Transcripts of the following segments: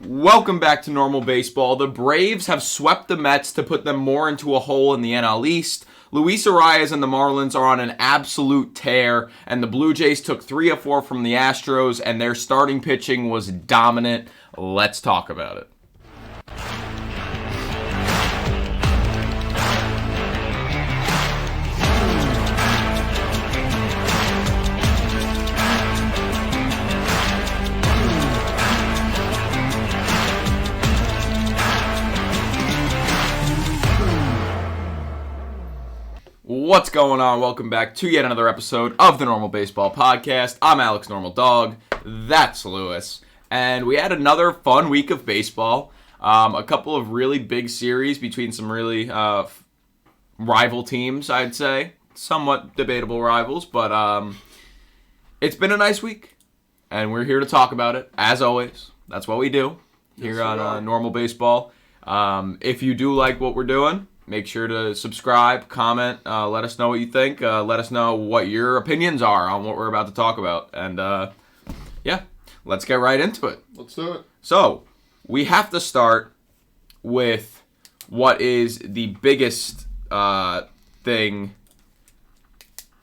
Welcome back to normal baseball. The Braves have swept the Mets to put them more into a hole in the NL East. Luis Arraez and the Marlins are on an absolute tear, and the Blue Jays took 3 of 4 from the Astros, and their starting pitching was dominant. Let's talk about it. What's going on? Welcome back to yet another episode of the Normal Baseball Podcast. I'm Alex Normal Dog. That's Lewis. And we had another fun week of baseball. A couple of really big series between some really rival teams, I'd say. Somewhat debatable rivals, but it's been a nice week. And we're here to talk about it, as always. That's what we do here on Normal Baseball. If you do like what we're doing, make sure to subscribe, comment, let us know what you think. Let us know what your opinions are on what we're about to talk about. And, let's get right into it. Let's do it. So, we have to start with what is the biggest thing.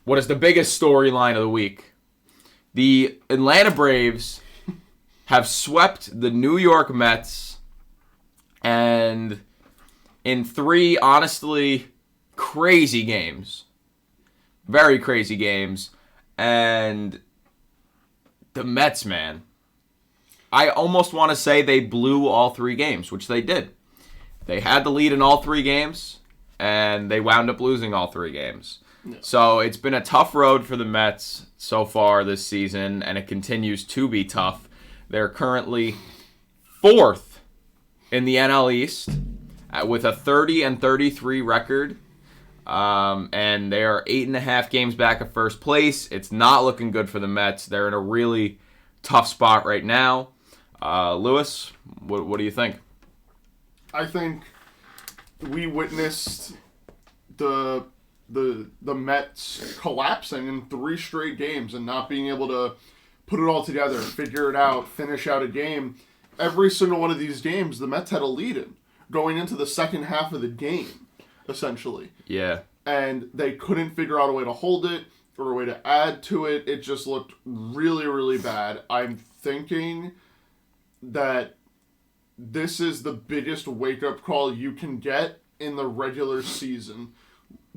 What is the biggest storyline of the week? The Atlanta Braves have swept the New York Mets, and in 3, honestly, crazy games. Very crazy games. And the Mets, man. I almost want to say they blew all 3 games, which they did. They had the lead in all 3 games, and they wound up losing all 3 games. Yeah. So it's been a tough road for the Mets so far this season, and it continues to be tough. They're currently 4th in the NL East, with a 30-33 record, and they are 8.5 games back of first place. It's not looking good for the Mets. They're in a really tough spot right now. Lewis, what do you think? I think we witnessed the Mets collapsing in 3 straight games and not being able to put it all together, figure it out, finish out a game. Every single one of these games, the Mets had a lead in, going into the second half of the game, essentially. Yeah. And they couldn't figure out a way to hold it or a way to add to it. It just looked really, really bad. I'm thinking that this is the biggest wake-up call you can get in the regular season.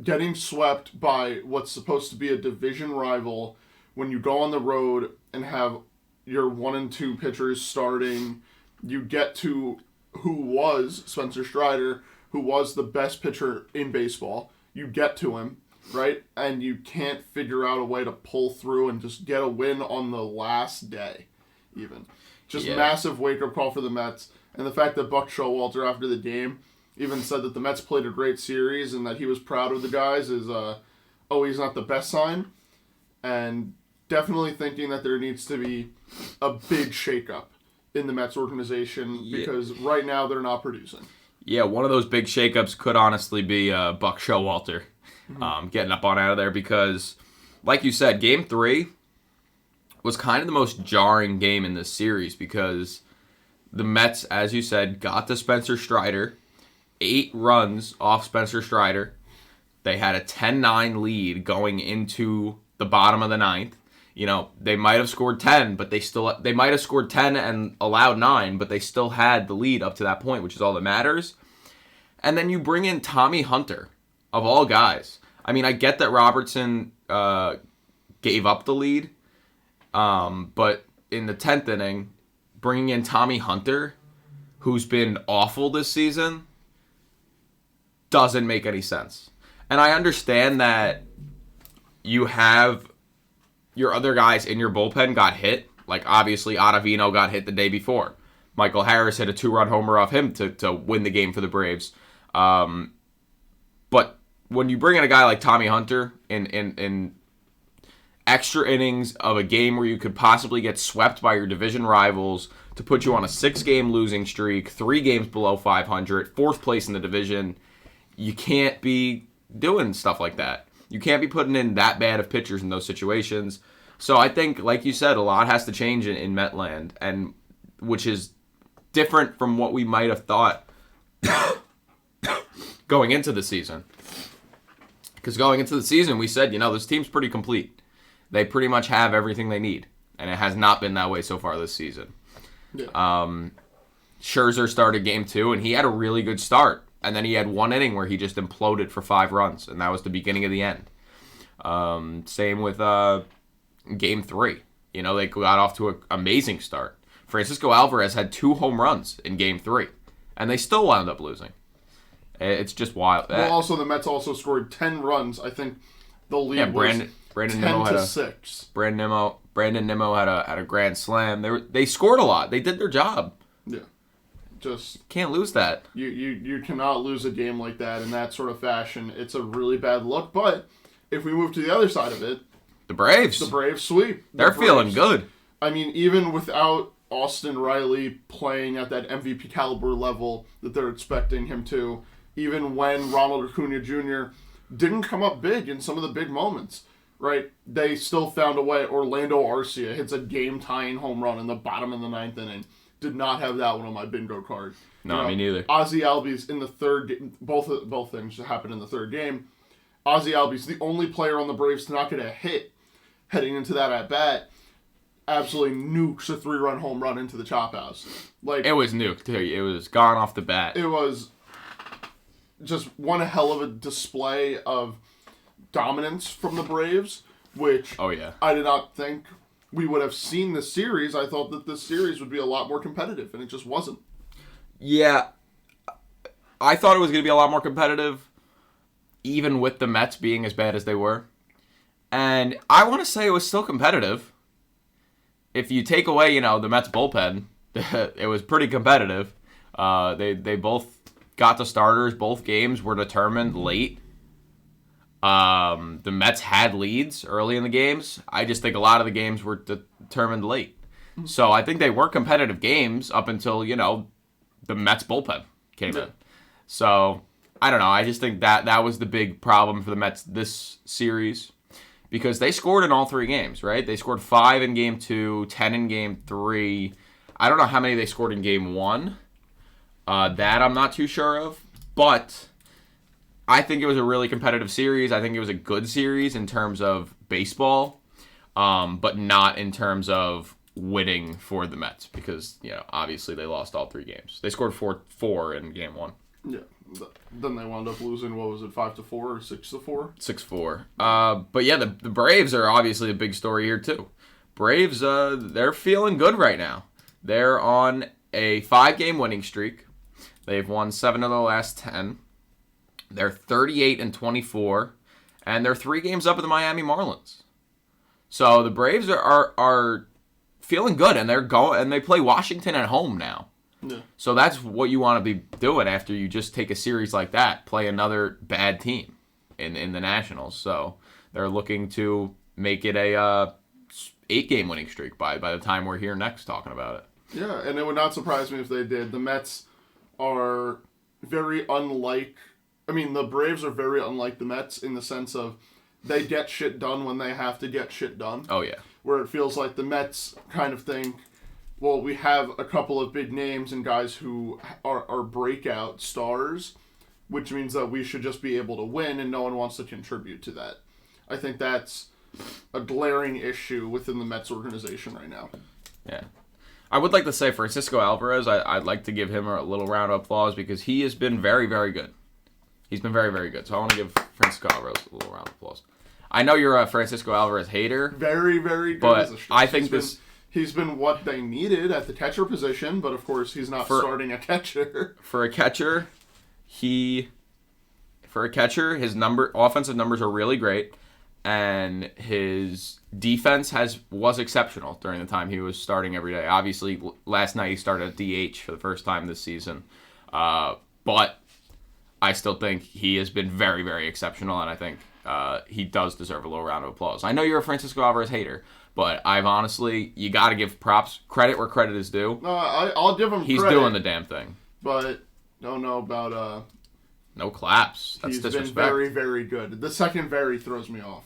Getting swept by what's supposed to be a division rival when you go on the road and have your 1 and 2 pitchers starting, you get to who was Spencer Strider, who was the best pitcher in baseball. You get to him, right? And you can't figure out a way to pull through and just get a win on the last day, even. Just massive wake-up call for the Mets. And the fact that Buck Showalter, after the game, even said that the Mets played a great series and that he was proud of the guys is always not the best sign. And definitely thinking that there needs to be a big shakeup in the Mets organization, because right now they're not producing. Yeah, one of those big shakeups could honestly be Buck Showalter getting up on out of there, because, like you said, Game 3 was kind of the most jarring game in this series, because the Mets, as you said, got to Spencer Strider, 8 runs off Spencer Strider. They had a 10-9 lead going into the bottom of the 9th. You know, they might have scored 10, but they might have scored 10 and allowed 9, but they still had the lead up to that point, which is all that matters. And then you bring in Tommy Hunter, of all guys. I mean, I get that Robertson gave up the lead, but in the 10th inning, bringing in Tommy Hunter, who's been awful this season, doesn't make any sense. And I understand that you have your other guys in your bullpen got hit. Like, obviously, Ottavino got hit the day before. Michael Harris hit a 2-run homer off him to win the game for the Braves. But when you bring in a guy like Tommy Hunter in extra innings of a game where you could possibly get swept by your division rivals to put you on a 6-game losing streak, 3 games below 500, 4th place in the division, you can't be doing stuff like that. You can't be putting in that bad of pitchers in those situations. So I think, like you said, a lot has to change in Metland, and which is different from what we might have thought going into the season. Because going into the season, we said, this team's pretty complete. They pretty much have everything they need. And it has not been that way so far this season. Yeah. Scherzer started game 2, and he had a really good start. And then he had one inning where he just imploded for 5 runs, and that was the beginning of the end. Same with game 3. They got off to an amazing start. Francisco Alvarez had 2 home runs in game 3, and they still wound up losing. It's just wild. Well, also the Mets also scored 10 runs. I think the lead was Brandon 10 Nimmo to 6. Brandon Nimmo had a grand slam. They scored a lot. They did their job. Yeah, just can't lose that. You cannot lose a game like that in that sort of fashion. It's a really bad look. But if we move to the other side of it, the Braves sweep. They're feeling good. I mean, even without Austin Riley playing at that MVP caliber level that they're expecting him to, even when Ronald Acuna Jr. didn't come up big in some of the big moments, right? They still found a way. Orlando Arcia hits a game-tying home run in the bottom of the 9th inning. Did not have that one on my bingo card. No, me neither. Ozzie Albies in the third game. Both things happened in the third game. Ozzie Albies, the only player on the Braves to not get a hit heading into that at-bat, absolutely nukes a 3-run home run into the chop house. It was nuked, too. It was gone off the bat. It was just one hell of a display of dominance from the Braves, which I did not think we would have seen this series. I thought that this series would be a lot more competitive, and it just wasn't. Yeah. I thought it was going to be a lot more competitive, even with the Mets being as bad as they were. And I want to say it was still competitive. If you take away, the Mets bullpen, it was pretty competitive. They both got the starters. Both games were determined late. The Mets had leads early in the games. I just think a lot of the games were determined late. So I think they were competitive games up until, the Mets bullpen came in. So I don't know. I just think that was the big problem for the Mets this series. Because they scored in all 3 games, right? They scored 5 in game 2, 10 in game 3. I don't know how many they scored in game 1. That I'm not too sure of. But I think it was a really competitive series. I think it was a good series in terms of baseball, but not in terms of winning for the Mets. Because, obviously they lost all 3 games. They scored 4 in game 1. Yeah. Then they wound up losing, 5-4 or 6-4? 6-4. But yeah, the Braves are obviously a big story here too. Braves, they're feeling good right now. They're on a 5-game winning streak. They've won 7 of the last 10. They're 38-24, and they're 3 games up of the Miami Marlins. So the Braves are feeling good, and they play Washington at home now. Yeah. So that's what you want to be doing after you just take a series like that, play another bad team in the Nationals. So they're looking to make it a 8-game winning streak by the time we're here next talking about it. Yeah, and it would not surprise me if they did. The Mets are very unlike... the Braves are very unlike the Mets in the sense of they get shit done when they have to get shit done. Oh, yeah. Where it feels like the Mets kind of think... Well, we have a couple of big names and guys who are breakout stars, which means that we should just be able to win, and no one wants to contribute to that. I think that's a glaring issue within the Mets organization right now. Yeah. I would like to say Francisco Alvarez, I'd like to give him a little round of applause because he has been very, very good. He's been very, very good. So I want to give Francisco Alvarez a little round of applause. I know you're a Francisco Alvarez hater. Very, very good. But I think He's been what they needed at the catcher position, but of course he's not starting a catcher. For a catcher, his offensive numbers are really great, and his defense was exceptional during the time he was starting every day. Obviously, last night he started at DH for the first time this season, but I still think he has been very, very exceptional, and I think he does deserve a little round of applause. I know you're a Francisco Alvarez hater. But you got to give credit where credit is due. I'll give him credit. He's doing the damn thing. But don't know about... No claps. That's disrespect. He's been very, very good. The second very throws me off.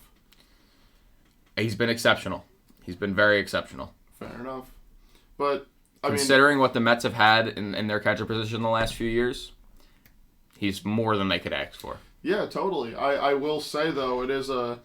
He's been exceptional. He's been very exceptional. Fair enough. But Considering what the Mets have had in their catcher position the last few years, he's more than they could ask for. Yeah, totally. I will say, though, it is a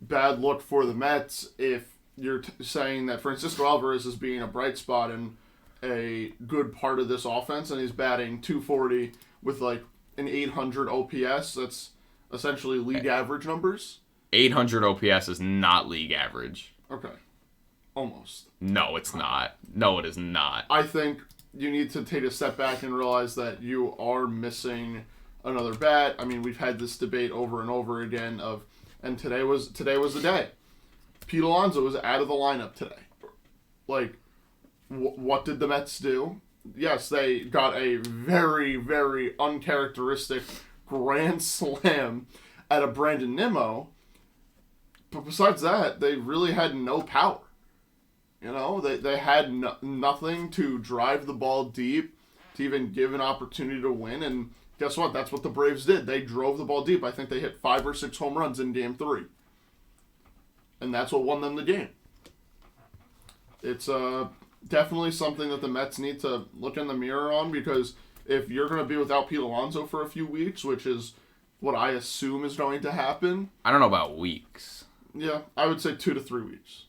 bad look for the Mets if you're saying that Francisco Alvarez is being a bright spot and a good part of this offense, and he's batting .240 with like an 800 OPS. That's essentially league average numbers. 800 OPS is not league average. Okay. Almost. No, it's not. No, it is not. I think you need to take a step back and realize that you are missing another bat. I mean, we've had this debate over and over again and today was the day. Pete Alonso was out of the lineup today. Like, what did the Mets do? Yes, they got a very, very uncharacteristic grand slam at a Brandon Nimmo, but besides that, they really had no power. You know, they had nothing to drive the ball deep, to even give an opportunity to win, and guess what? That's what the Braves did. They drove the ball deep. I think they hit 5 or 6 home runs in Game 3. And that's what won them the game. It's definitely something that the Mets need to look in the mirror on, because if you're going to be without Pete Alonso for a few weeks, which is what I assume is going to happen. I don't know about weeks. Yeah, I would say 2 to 3 weeks.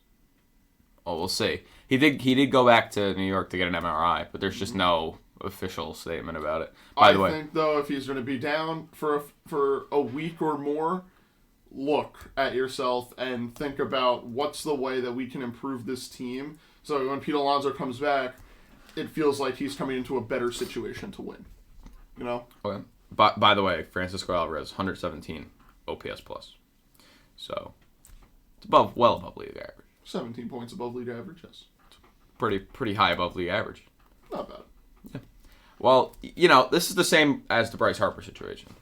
Well, we'll see. He did go back to New York to get an MRI, but there's just no official statement about it. By the way, I think, though, if he's going to be down for a week or more, look at yourself and think about what's the way that we can improve this team. So when Pete Alonso comes back, it feels like he's coming into a better situation to win. You know? Okay. By the way, Francisco Alvarez, 117 OPS plus. So it's well above league average. 17 points above league average, yes. Pretty high above league average. Not bad. Yeah. Well, you know, this is the same as the Bryce Harper situation.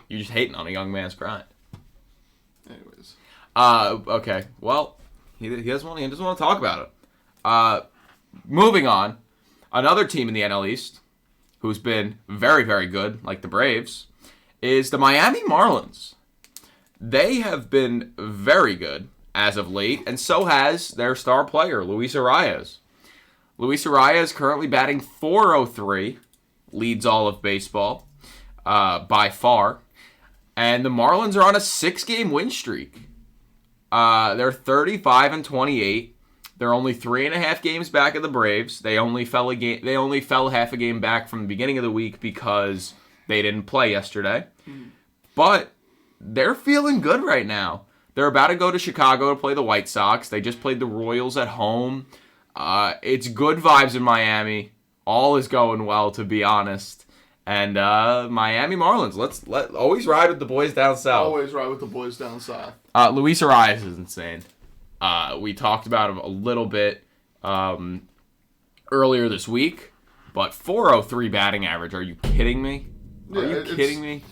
You're just hating on a young man's grind. Anyways. Okay. Well, he doesn't want to talk about it. Moving on, another team in the NL East who's been very, very good, like the Braves, is the Miami Marlins. They have been very good as of late, and so has their star player, Luis Arraez. Luis Arraez currently batting .403, leads all of baseball by far. And the Marlins are on a 6-game win streak. They're 35-28. They're only 3.5 games back of the Braves. They only fell half a game back from the beginning of the week because they didn't play yesterday. But they're feeling good right now. They're about to go to Chicago to play the White Sox. They just played the Royals at home. It's good vibes in Miami. All is going well, to be honest. And Miami Marlins, let's always ride with the boys down south. Always ride with the boys down south. Luis Arraez is insane. We talked about him a little bit earlier this week, but .403 batting average. Are you kidding me? Are you kidding me?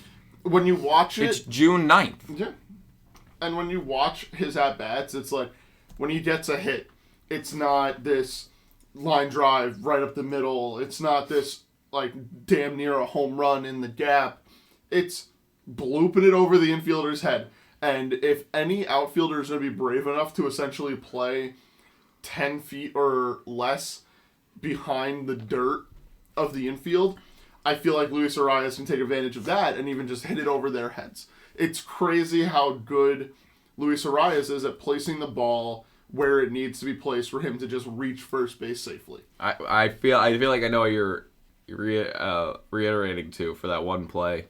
When you watch it, it's June 9th. Yeah. And when you watch his at-bats, it's like when he gets a hit, it's not this line drive right up the middle. It's not this like damn near a home run in the gap. It's blooping it over the infielder's head. And if any outfielder is going to be brave enough to essentially play 10 feet or less behind the dirt of the infield, I feel like Luis Arraez can take advantage of that and even just hit it over their heads. It's crazy how good Luis Arraez is at placing the ball where it needs to be placed for him to just reach first base safely. I feel like I know what you're reiterating to for that one play.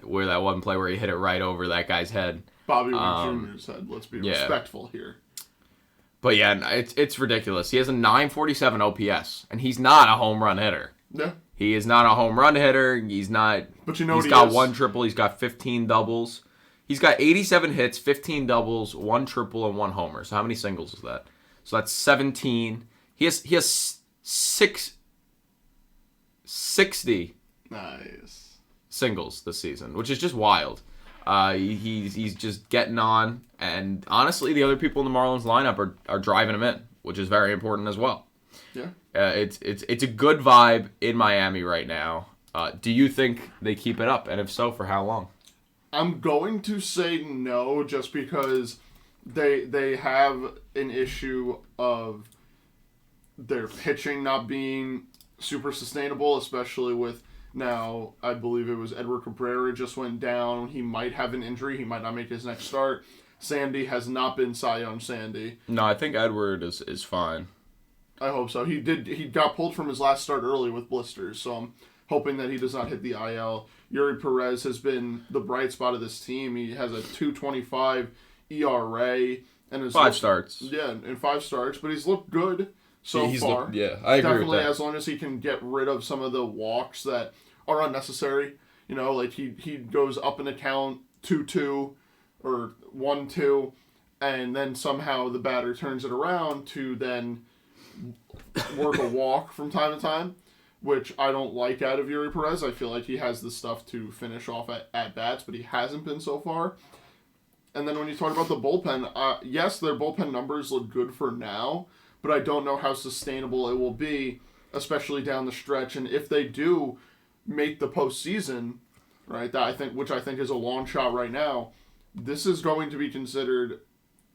Where he hit it right over that guy's head. Bobby Witt Jr.'s head. Let's be respectful here. But yeah, it's ridiculous. He has a .947 OPS, and he's not a home run hitter. Yeah. He is not a home run hitter. He's not. But you know he's got one triple. He's got 15 doubles. He's got 87 hits, 15 doubles, 1 triple, and 1 homer. So how many singles is that? So that's 17. He has 60 nice singles this season, which is just wild. He's just getting on, and honestly, the other people in the Marlins lineup are driving him in, which is very important as well. Yeah. It's a good vibe in Miami right now. Do you think they keep it up, and if so, for how long? I'm going to say no, just because they have an issue of their pitching not being super sustainable, especially with now, I believe it was Edward Cabrera just went down. He might have an injury. He might not make his next start. Sandy has not been Cy Young Sandy. No, I think Edward is fine. I hope so. He got pulled from his last start early with blisters, so I'm hoping that he does not hit the IL. Yuri Perez has been the bright spot of this team. He has a 2.25 ERA and his 5 starts. Yeah, in 5 starts, but he's looked good so far. I agree Definitely, with that. as long as he can get rid of some of the walks that are unnecessary. You know, like he goes up in the count 2-2 or 1-2, and then somehow the batter turns it around to then work a walk from time to time, which I don't like out of Yuri Perez. I feel like he has the stuff to finish off at bats, but he hasn't been so far. And then when you talk about the bullpen, yes, their bullpen numbers look good for now, but I don't know how sustainable it will be, especially down the stretch. And if they do make the postseason, right, which I think is a long shot right now, this is going to be considered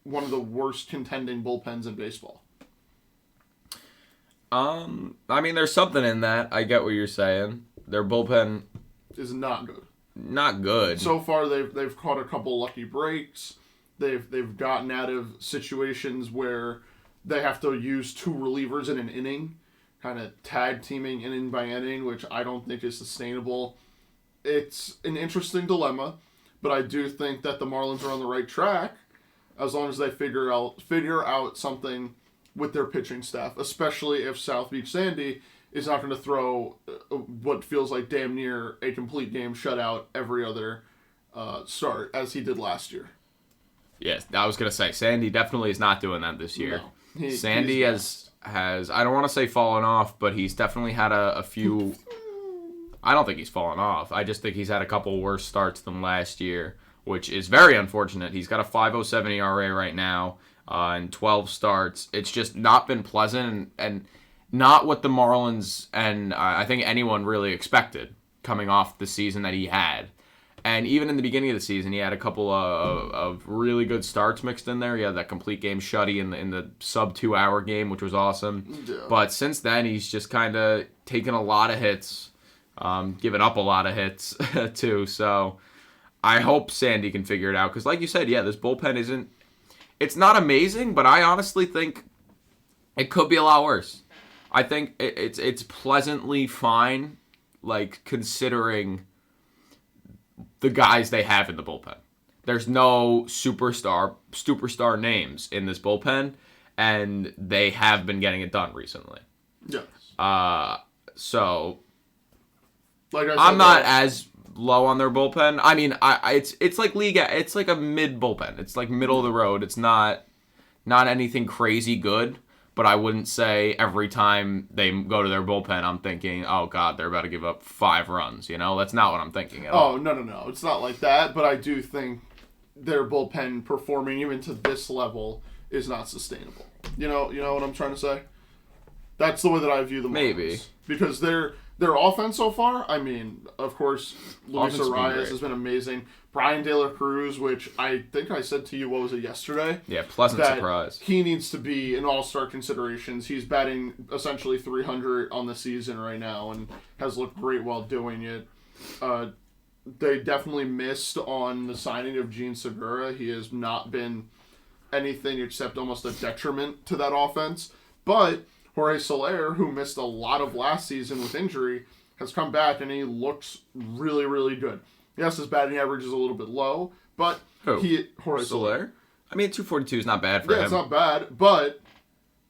one of the worst contending bullpens in baseball. I mean, there's something in that. I get what you're saying. Their bullpen is not good. Not good. So far, they've caught a couple lucky breaks. They've gotten out of situations where they have to use 2 relievers in an inning, kind of tag teaming inning by inning, which I don't think is sustainable. It's an interesting dilemma, but I do think that the Marlins are on the right track as long as they figure out something with their pitching staff, especially if South Beach Sandy is not going to throw what feels like damn near a complete game shutout every other start, as he did last year. Yes, I was going to say, Sandy definitely is not doing that this year. No, Sandy has, I don't want to say fallen off, but he's definitely had a few... I don't think he's fallen off. I just think he's had a couple worse starts than last year, which is very unfortunate. He's got a 5.07 ERA right now in 12 starts. It's just not been pleasant and not what the Marlins and I think anyone really expected coming off the season that he had. And even in the beginning of the season, he had a couple of really good starts mixed in there. He had that complete game shutty in the sub 2-hour game, which was awesome. Yeah. But since then, he's just kind of taken a lot of hits, given up a lot of hits too. So I hope Sandy can figure it out. Because like you said, yeah, this bullpen it's not amazing, but I honestly think it could be a lot worse. I think it's pleasantly fine, like, considering the guys they have in the bullpen. There's no superstar names in this bullpen, and they have been getting it done recently. Yes. So like I said, I'm not as low on their bullpen. I mean, it's like it's like a mid bullpen. It's like middle of the road. It's not anything crazy good. But I wouldn't say every time they go to their bullpen, I'm thinking, oh, God, they're about to give up 5 runs. You know, that's not what I'm thinking at all. Oh, no. It's not like that. But I do think their bullpen performing even to this level is not sustainable. You know what I'm trying to say? That's the way that I view the Marlins. Maybe. Because their offense so far, I mean, of course, Luis Arraez has been amazing. Brian De La Cruz, which I think I said to you, what was it, yesterday? Yeah, pleasant surprise. He needs to be in all-star considerations. He's batting essentially 300 on the season right now and has looked great while doing it. They definitely missed on the signing of Gene Segura. He has not been anything except almost a detriment to that offense. But Jorge Soler, who missed a lot of last season with injury, has come back and he looks really, really good. Yes, his batting average is a little bit low, but Jorge Soler. I mean, 242 is not bad for him. Yeah, it's not bad, but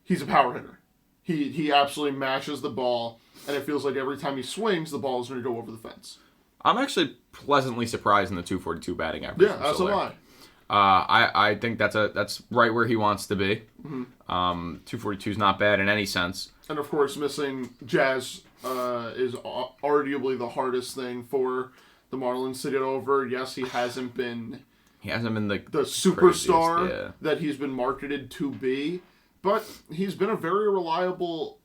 he's a power hitter. He absolutely mashes the ball, and it feels like every time he swings, the ball is going to go over the fence. I'm actually pleasantly surprised in the 242 batting average. Yeah, that's a lie. I think that's right where he wants to be. Mm-hmm. 242 is not bad in any sense. And of course, missing Jazz is arguably the hardest thing for the Marlins to get over. Yes, he hasn't been the superstar that he's been marketed to be, but he's been a very reliable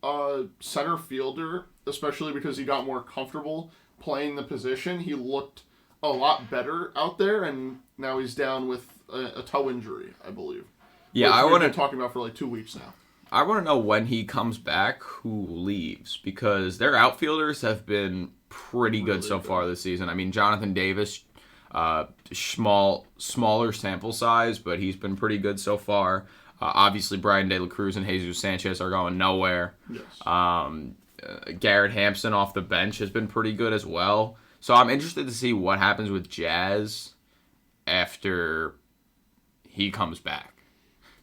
center fielder, especially because he got more comfortable playing the position. He looked a lot better out there, and now he's down with a toe injury, I believe. Yeah, We've been talking about for like 2 weeks now. I want to know when he comes back, who leaves, because their outfielders have been pretty good so far this season. I mean, Jonathan Davis, smaller sample size, but he's been pretty good so far. Obviously, Brian De La Cruz and Jesus Sanchez are going nowhere. Yes. Garrett Hampson off the bench has been pretty good as well. So I'm interested to see what happens with Jazz after he comes back.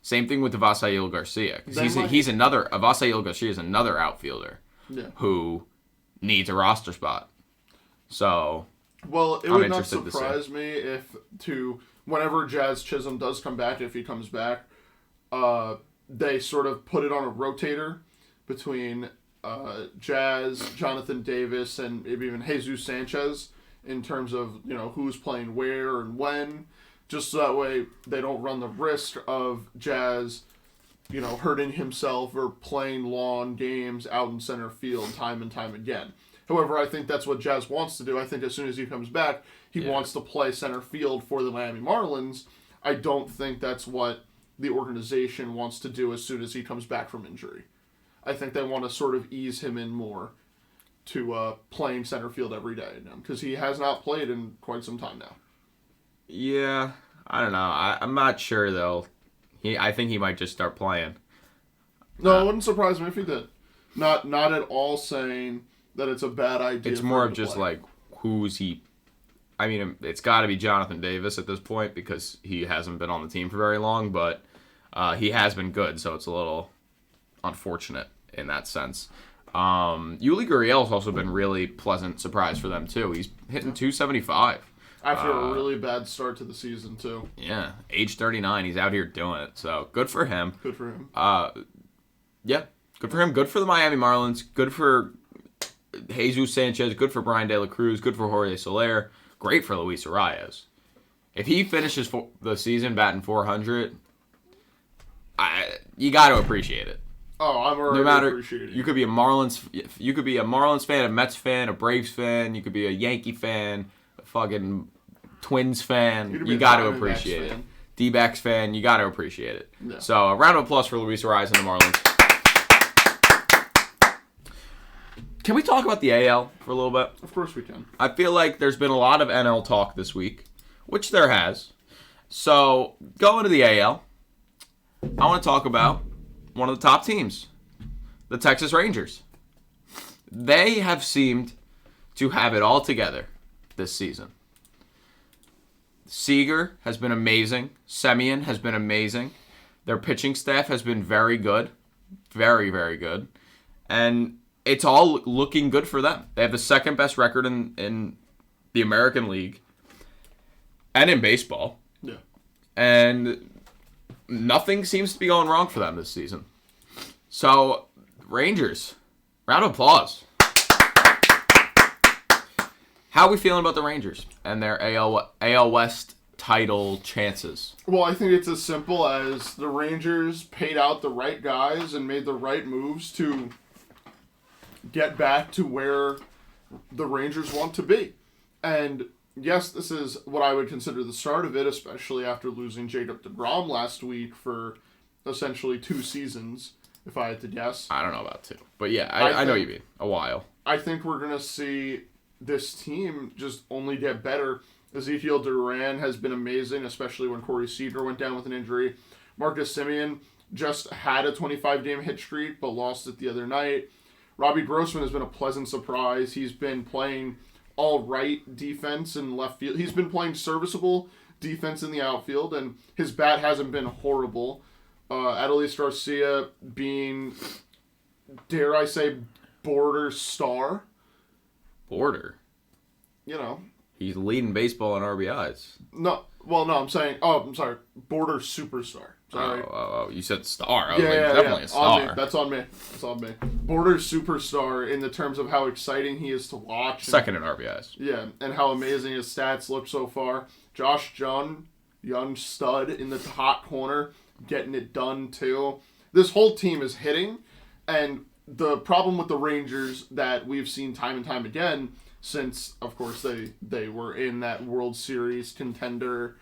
Same thing with Avasail Garcia. Avasail Garcia is another outfielder who needs a roster spot. So, well, it would not surprise me if whenever Jazz Chisholm does come back, if he comes back, they sort of put it on a rotator between Jazz, Jonathan Davis, and maybe even Jesus Sanchez in terms of, who's playing where and when. Just so that way they don't run the risk of Jazz, hurting himself or playing long games out in center field time and time again. However, I think that's what Jazz wants to do. I think as soon as he comes back, he wants to play center field for the Miami Marlins. I don't think that's what the organization wants to do as soon as he comes back from injury. I think they want to sort of ease him in more to playing center field every day because he has not played in quite some time now. Yeah, I don't know. I'm not sure, though. I think he might just start playing. No, it wouldn't surprise me if he did. Not at all saying that it's a bad idea. It's more of just like, who's he... I mean, it's got to be Jonathan Davis at this point because he hasn't been on the team for very long, but he has been good, so it's a little unfortunate in that sense. Yuli Gurriel's also been really pleasant surprise for them, too. He's hitting 275. After a really bad start to the season, too. Yeah, age 39, he's out here doing it. So, good for him. Good for him. Yeah, good for him. Good for the Miami Marlins. Good for Jesus Sanchez. Good for Brian De La Cruz. Good for Jorge Soler. Great for Luis Arraez. If he finishes the season batting 400, you got to appreciate it. Oh, I'm already appreciating it. You could be a Marlins fan, a Mets fan, a Braves fan. You could be a Yankee fan. Fucking Twins fan, you got to appreciate it. DBacks fan, you got to appreciate it. Yeah. So, a round of applause for Luis Arraez and the Marlins. Can we talk about the AL for a little bit? Of course we can. I feel like there's been a lot of NL talk this week, which there has. So, going to the AL, I want to talk about one of the top teams, the Texas Rangers. They have seemed to have it all together this season. Seager has been amazing. Semien has been amazing. Their pitching staff has been very good. Very, very good. And it's all looking good for them. They have the second best record in the American League and in baseball. Yeah. And nothing seems to be going wrong for them this season. So, Rangers, round of applause. How are we feeling about the Rangers and their AL West title chances? Well, I think it's as simple as the Rangers paid out the right guys and made the right moves to get back to where the Rangers want to be. And yes, this is what I would consider the start of it, especially after losing Jacob deGrom last week for essentially 2 seasons, if I had to guess. I don't know about 2. But yeah, I know what you mean. A while. I think we're going to see this team just only get better. Ezekiel Duran has been amazing, especially when Corey Seager went down with an injury. Marcus Semien just had a 25-game hit streak, but lost it the other night. Robbie Grossman has been a pleasant surprise. He's been playing all right defense in left field. He's been playing serviceable defense in the outfield, and his bat hasn't been horrible. Adolis Garcia being, dare I say, border star. Border? He's leading baseball in RBIs. I'm sorry. Border superstar. Sorry. Oh, you said star. Definitely a star. That's on me. Border superstar in the terms of how exciting he is to watch. Second in RBIs. Yeah, and how amazing his stats look so far. Josh Jung, young stud in the hot corner, getting it done too. This whole team is hitting, and the problem with the Rangers that we've seen time and time again since, of course, they were in that World Series contender,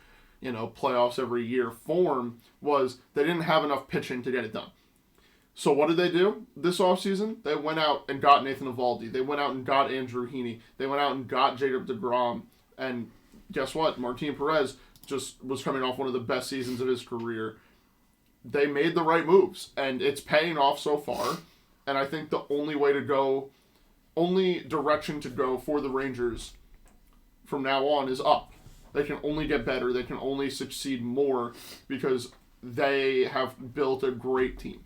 playoffs every year form, was they didn't have enough pitching to get it done. So what did they do this offseason? They went out and got Nathan Eovaldi. They went out and got Andrew Heaney. They went out and got Jacob deGrom. And guess what? Martin Perez just was coming off one of the best seasons of his career. They made the right moves, and it's paying off so far. And I think the only direction to go for the Rangers from now on is up. They can only get better. They can only succeed more because they have built a great team.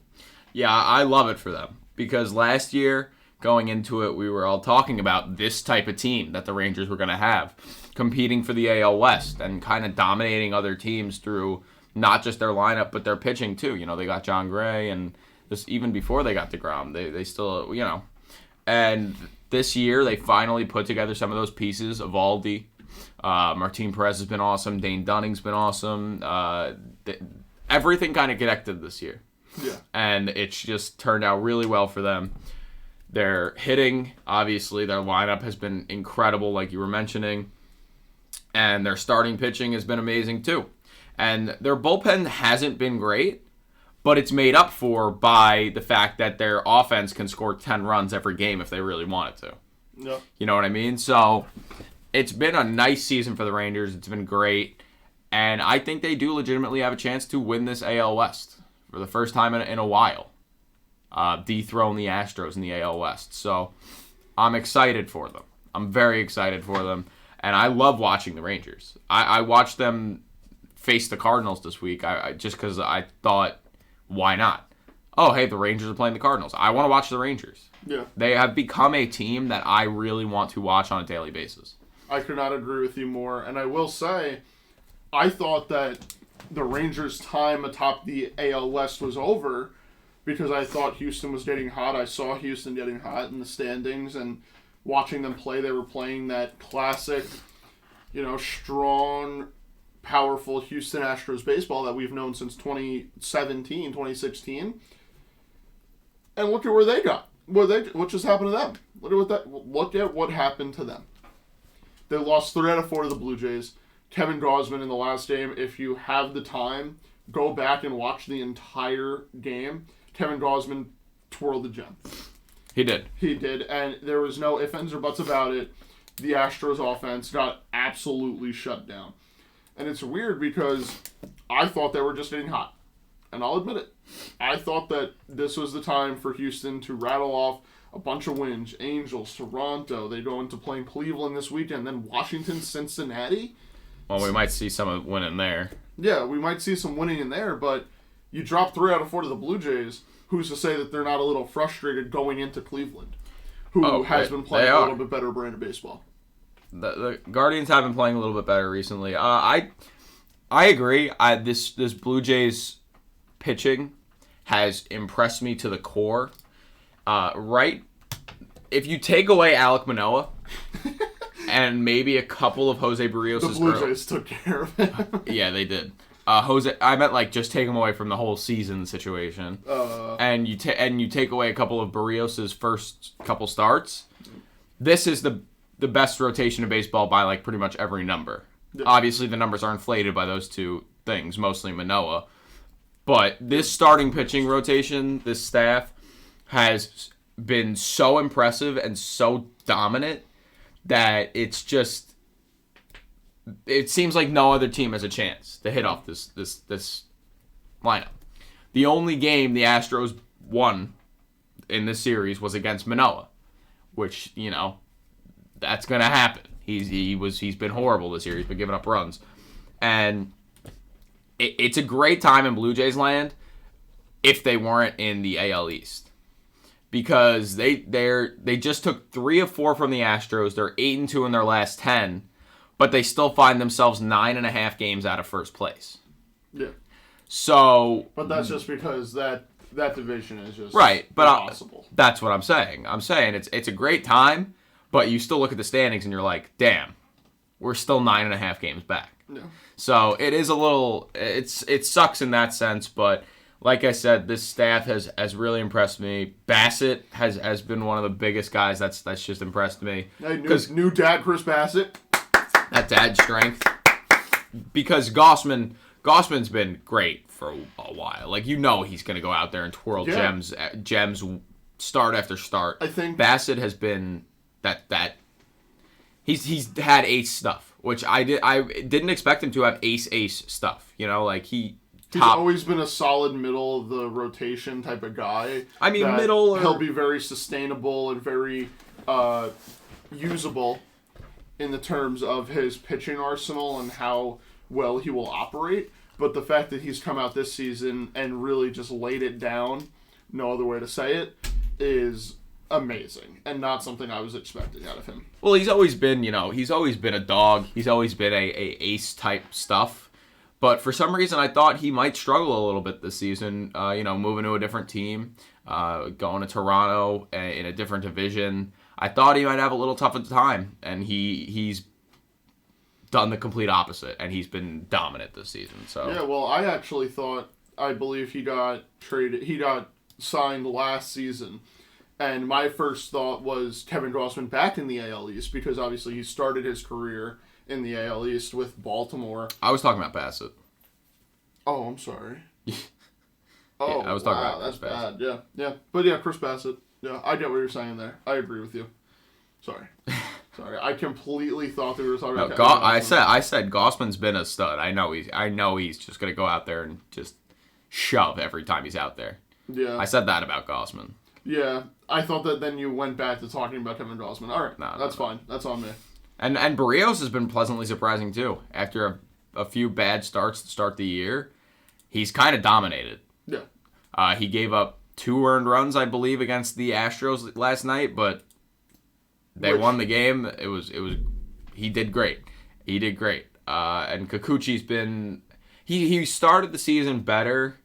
Yeah, I love it for them because last year, going into it, we were all talking about this type of team that the Rangers were going to have, competing for the AL West and kind of dominating other teams through not just their lineup, but their pitching too. You know, they got John Gray, and this even before they got deGrom, they still, you know. And this year, they finally put together some of those pieces. Eovaldi, Martin Perez has been awesome. Dane Dunning's been awesome. Everything kind of connected this year. Yeah. And it's just turned out really well for them. They're hitting, obviously. Their lineup has been incredible, like you were mentioning. And their starting pitching has been amazing, too. And their bullpen hasn't been great, but it's made up for by the fact that their offense can score 10 runs every game if they really wanted to. Yep. You know what I mean? So it's been a nice season for the Rangers. It's been great. And I think they do legitimately have a chance to win this AL West for the first time in a while. Dethrone the Astros in the AL West. So I'm excited for them. I'm very excited for them. And I love watching the Rangers. I watched them face the Cardinals this week just because I thought, why not? Oh, hey, the Rangers are playing the Cardinals. I want to watch the Rangers. Yeah. They have become a team that I really want to watch on a daily basis. I could not agree with you more. And I will say, I thought that the Rangers' time atop the AL West was over because I thought Houston was getting hot. I saw Houston getting hot in the standings, and watching them play, they were playing that classic, strong, powerful Houston Astros baseball that we've known since 2017, 2016. And look at where they got. What just happened to them? Look at what happened to them. They lost 3 out of 4 to the Blue Jays. Kevin Gausman in the last game, if you have the time, go back and watch the entire game. Kevin Gausman twirled the gem. He did. He did, and there was no ifs, ands, or buts about it. The Astros offense got absolutely shut down. And it's weird because I thought they were just getting hot. And I'll admit it. I thought that this was the time for Houston to rattle off a bunch of wins. Angels, Toronto. They go into playing Cleveland this weekend. Then Washington, Cincinnati. Well, we might see some winning there. Yeah, we might see some winning in there. But you drop 3 out of 4 to the Blue Jays. Who's to say that they're not a little frustrated going into Cleveland? Who has been playing a little bit better brand of baseball. The Guardians have been playing a little bit better recently. I agree. This Blue Jays pitching has impressed me to the core. Right? If you take away Alek Manoah and maybe a couple of Jose Barrios' the Blue Jays took care of it. Yeah, they did. I meant just take him away from the whole season situation. And you take away a couple of Barrios' first couple starts. This is the best rotation of baseball by pretty much every number. Yeah. Obviously, the numbers are inflated by those two things, mostly Manoah. But this starting pitching rotation, this staff, has been so impressive and so dominant that it seems like no other team has a chance to hit off this lineup. The only game the Astros won in this series was against Manoah, which, that's going to happen. He's been horrible this year. He's been giving up runs. And it's a great time in Blue Jays land if they weren't in the AL East. Because they just took 3 of 4 from the Astros. They're 8-2 in their last 10. But they still find themselves 9.5 games out of first place. Yeah. So. But that's just because that division is just right. But impossible. That's what I'm saying. I'm saying it's a great time, but you still look at the standings and you're like, damn, we're still 9.5 games back. Yeah. So it is a little. It sucks in that sense, but like I said, this staff has really impressed me. Bassett has been one of the biggest guys that's just impressed me. New dad Chris Bassett. That dad strength. Because Gausman Gossman's been great for a while. Like, you know he's going to go out there and twirl gems start after start. I think Bassett has been that he's had ace stuff, which I didn't expect him to have ace stuff. You know, like he's always been a solid middle of the rotation type of guy. I mean, he'll be very sustainable and very usable in the terms of his pitching arsenal and how well he will operate. But the fact that he's come out this season and really just laid it down, no other way to say it, is amazing and not something I was expecting out of him. Well, he's always been a dog. He's always been a ace type stuff. But for some reason, I thought he might struggle a little bit this season. Moving to a different team, going to Toronto in a different division. I thought he might have a little tougher time, and he's done the complete opposite, and he's been dominant this season. So yeah, well, I believe he got signed last season, and my first thought was Kevin Gausman back in the AL East, because obviously he started his career in the AL East with Baltimore. I was talking about Bassett. Oh, I'm sorry. Oh, yeah, I was talking about that's Bassett. bad. Yeah. But yeah, Chris Bassett. Yeah, I get what you're saying there. I agree with you. Sorry. I completely thought they were talking about Kevin Gausman. I said Gossman's been a stud. I know he's just gonna go out there and just shove every time he's out there. Yeah. I said that about Gausman. Yeah. I thought that then you went back to talking about Kevin Gausman. All right. That's fine. That's on me. And Barrios has been pleasantly surprising too. After a few bad starts to start the year, he's kind of dominated. Yeah. He gave up 2 earned runs, I believe, against the Astros last night, but they won the game. He did great. And Kikuchi's been he started the season better,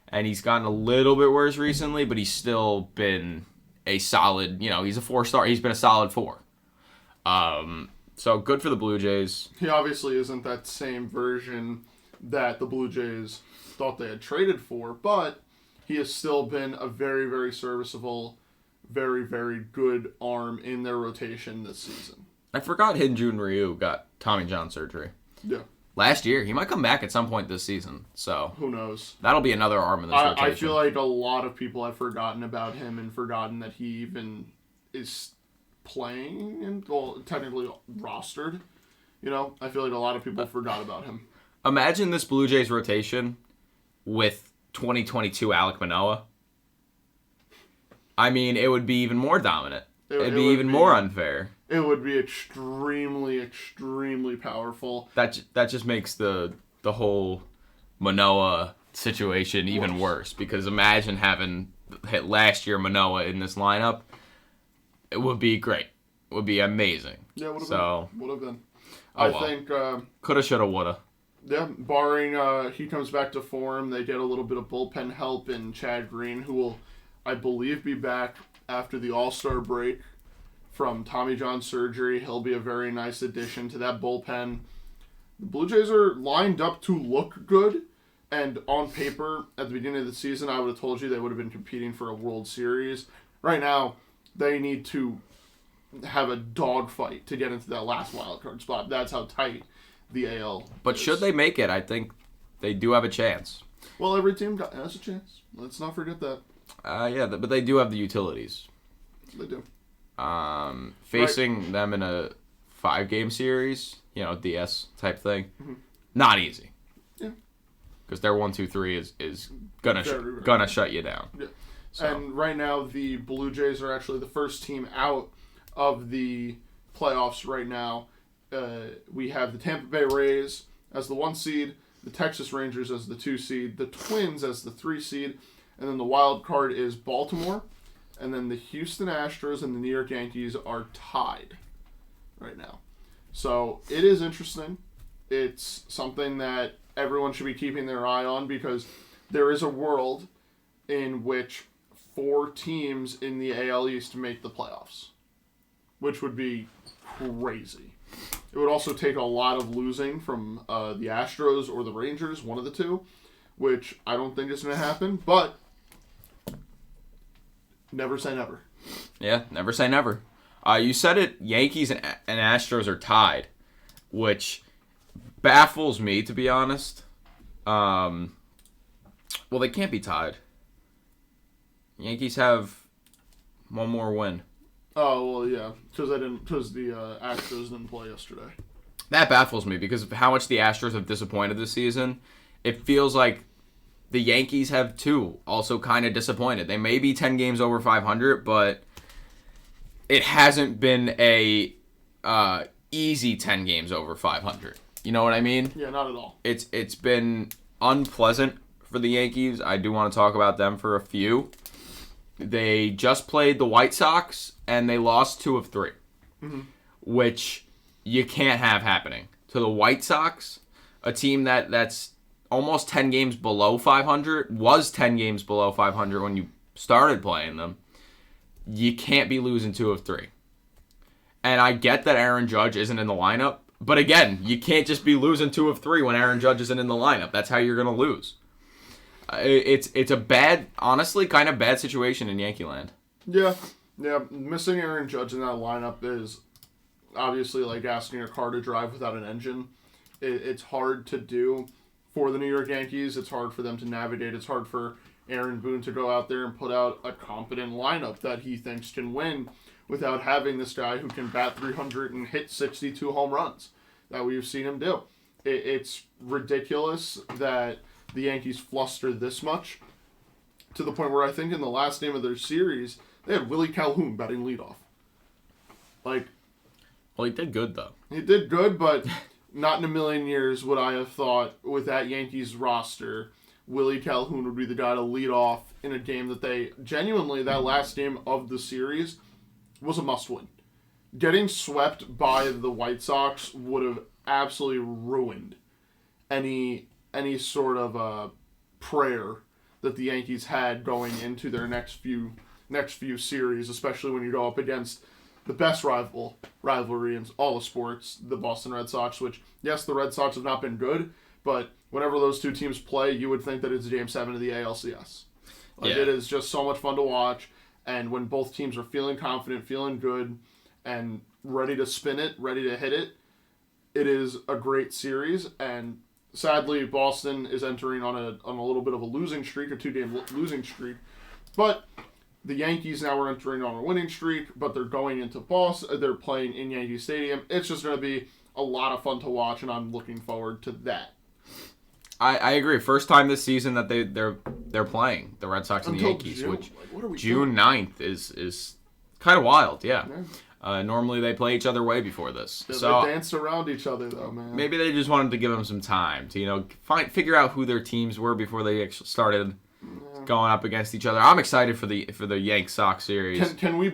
and he's gotten a little bit worse recently, but he's still been a solid. He's a 4-star. He's been a solid 4. So good for the Blue Jays. He obviously isn't that same version that the Blue Jays thought they had traded for, but he has still been a very, very serviceable, very, very good arm in their rotation this season. I forgot Hyun-Jun Ryu got Tommy John surgery. Yeah. Last year. He might come back at some point this season. So who knows? That'll be another arm in this rotation. I feel like a lot of people have forgotten about him and forgotten that he even is playing and technically rostered. I feel like a lot of people forgot about him. Imagine this Blue Jays rotation with 2022 Alek Manoah. I mean, it would be even more dominant. It'd be even more unfair. It would be extremely, extremely powerful. That just makes the whole Manoah situation even worse, because imagine having hit last year Manoah in this lineup. It would be great. It would be amazing. Yeah, would have been. I think coulda, shoulda, woulda. Yeah, barring he comes back to form, they get a little bit of bullpen help in Chad Green, who will, I believe, be back after the All-Star break from Tommy John surgery. He'll be a very nice addition to that bullpen. The Blue Jays are lined up to look good, and on paper, at the beginning of the season, I would have told you they would have been competing for a World Series. Right now, they need to have a dogfight to get into that last wildcard spot. That's how tight the AL But is. Should they make it, I think they do have a chance. Well, every team has a chance. Let's not forget that. But they do have the utilities. They do. Facing them in a 5-game series, DS type thing, not easy. Yeah. Because their 1-2-3 is gonna shut you down. Yeah. So. And right now, the Blue Jays are actually the first team out of the playoffs right now. We have the Tampa Bay Rays as the 1 seed, the Texas Rangers as the 2 seed, the Twins as the 3 seed, and then the wild card is Baltimore, and then the Houston Astros and the New York Yankees are tied right now. So it is interesting. It's something that everyone should be keeping their eye on, because there is a world in which 4 teams in the AL East make the playoffs, which would be crazy. It would also take a lot of losing from the Astros or the Rangers, one of the two, which I don't think is going to happen, but never say never. Yeah, never say never. You said it, Yankees and Astros are tied, which baffles me, to be honest. Well, they can't be tied. Yankees have one more win. Oh well, yeah, because the Astros didn't play yesterday. That baffles me because of how much the Astros have disappointed this season. It feels like the Yankees have too, also kind of disappointed. They may be 10 games over 500, but it hasn't been a easy 10 games over 500. You know what I mean? Yeah, not at all. It's been unpleasant for the Yankees. I do want to talk about them for a few. They just played the White Sox, and they lost 2 of 3, which you can't have happening. To the White Sox, a team that's almost 10 games below 500, was 10 games below 500 when you started playing them, you can't be losing 2 of 3. And I get that Aaron Judge isn't in the lineup, but again, you can't just be losing 2 of 3 when Aaron Judge isn't in the lineup. That's how you're going to lose. It's a bad, honestly, kind of bad situation in Yankee land. Yeah. Missing Aaron Judge in that lineup is obviously like asking a car to drive without an engine. It's hard to do for the New York Yankees. It's hard for them to navigate. It's hard for Aaron Boone to go out there and put out a competent lineup that he thinks can win without having this guy who can bat 300 and hit 62 home runs that we've seen him do. It's ridiculous that the Yankees flustered this much to the point where I think in the last game of their series, they had Willie Calhoun batting leadoff. Well, he did good, though. He did good, but not in a million years would I have thought with that Yankees roster, Willie Calhoun would be the guy to lead off in a game that they genuinely, that last game of the series was a must-win. Getting swept by the White Sox would have absolutely ruined any sort of prayer that the Yankees had going into their next few series, especially when you go up against the best rivalry in all of sports, the Boston Red Sox, which, yes, the Red Sox have not been good, but whenever those two teams play, you would think that it's Game 7 of the ALCS. It is just so much fun to watch, and when both teams are feeling confident, feeling good, and ready to spin it, ready to hit it, it is a great series, and sadly, Boston is entering on a little bit of a losing streak, a 2-game losing streak. But the Yankees now are entering on a winning streak, but they're going into Boston. They're playing in Yankee Stadium. It's just going to be a lot of fun to watch, and I'm looking forward to that. I agree. First time this season that they're playing the Red Sox and the Yankees, June. which June 9th is kind of wild. Yeah. Normally they play each other way before this. Yeah, so they danced around each other though, man. Maybe they just wanted to give them some time to figure out who their teams were before they actually started going up against each other. I'm excited for the Yank Sox series. Can I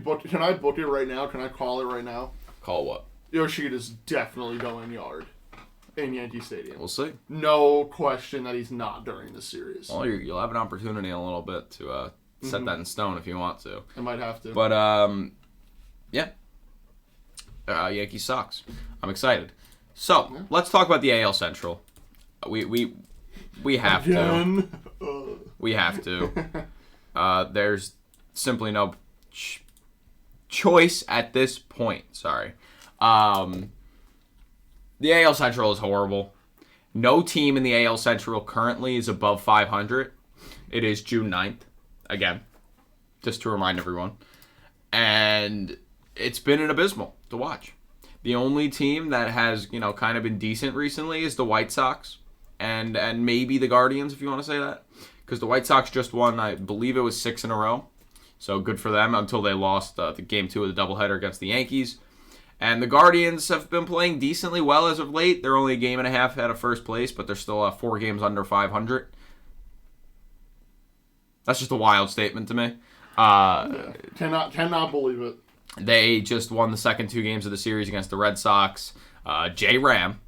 book it right now? Can I call it right now? Call what? Yoshita's definitely going yard in Yankee Stadium. We'll see. No question that he's not during the series. Well, you'll have an opportunity in a little bit to set that in stone if you want to. I might have to. But yeah. Yankee Sox. I'm excited. So let's talk about the AL Central. We have to. We have to. There's simply no choice at this point. Sorry. The AL Central is horrible. No team in the AL Central currently is above 500. It is June 9th. Again, just to remind everyone. And it's been an abysmal to watch. The only team that has, kind of been decent recently is the White Sox and maybe the Guardians, if you want to say that. Because the White Sox just won, I believe it was 6 in a row. So good for them until they lost the Game 2 of the doubleheader against the Yankees. And the Guardians have been playing decently well as of late. They're only a game and a half out of first place, but they're still 4 games under 500. That's just a wild statement to me. Cannot believe it. They just won the second 2 games of the series against the Red Sox. J. Ram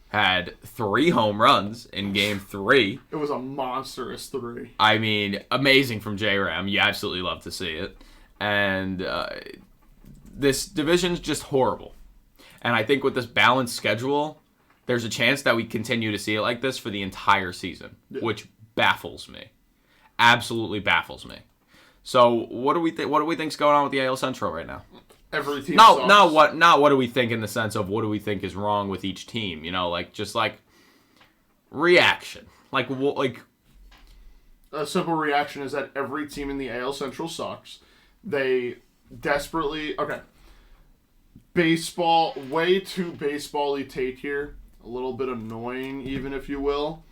had 3 home runs in Game 3. It was a monstrous 3. I mean, amazing from J. Ram. You absolutely love to see it. And this division's just horrible. And I think with this balanced schedule, there's a chance that we continue to see it like this for the entire season, which baffles me. Absolutely baffles me. So what do we think? What do we think's going on with the AL Central right now? Every team. Not what do we think in the sense of what do we think is wrong with each team? Just like reaction. A simple reaction is that every team in the AL Central sucks. They desperately... Okay. Baseball, way too baseball-y take here. A little bit annoying, even, if you will.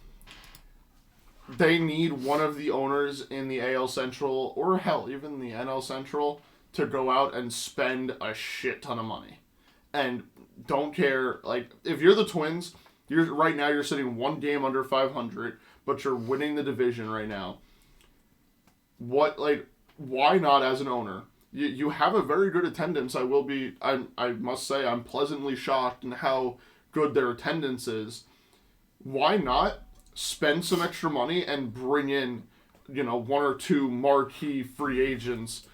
They need one of the owners in the AL Central, or hell, even the NL Central, to go out and spend a shit ton of money. And don't care, like, if you're the Twins, right now you're sitting one game under 500, but you're winning the division right now. Why not as an owner? You have a very good attendance. I must say, I'm pleasantly shocked in how good their attendance is. Why not spend some extra money and bring in, one or two marquee free agents,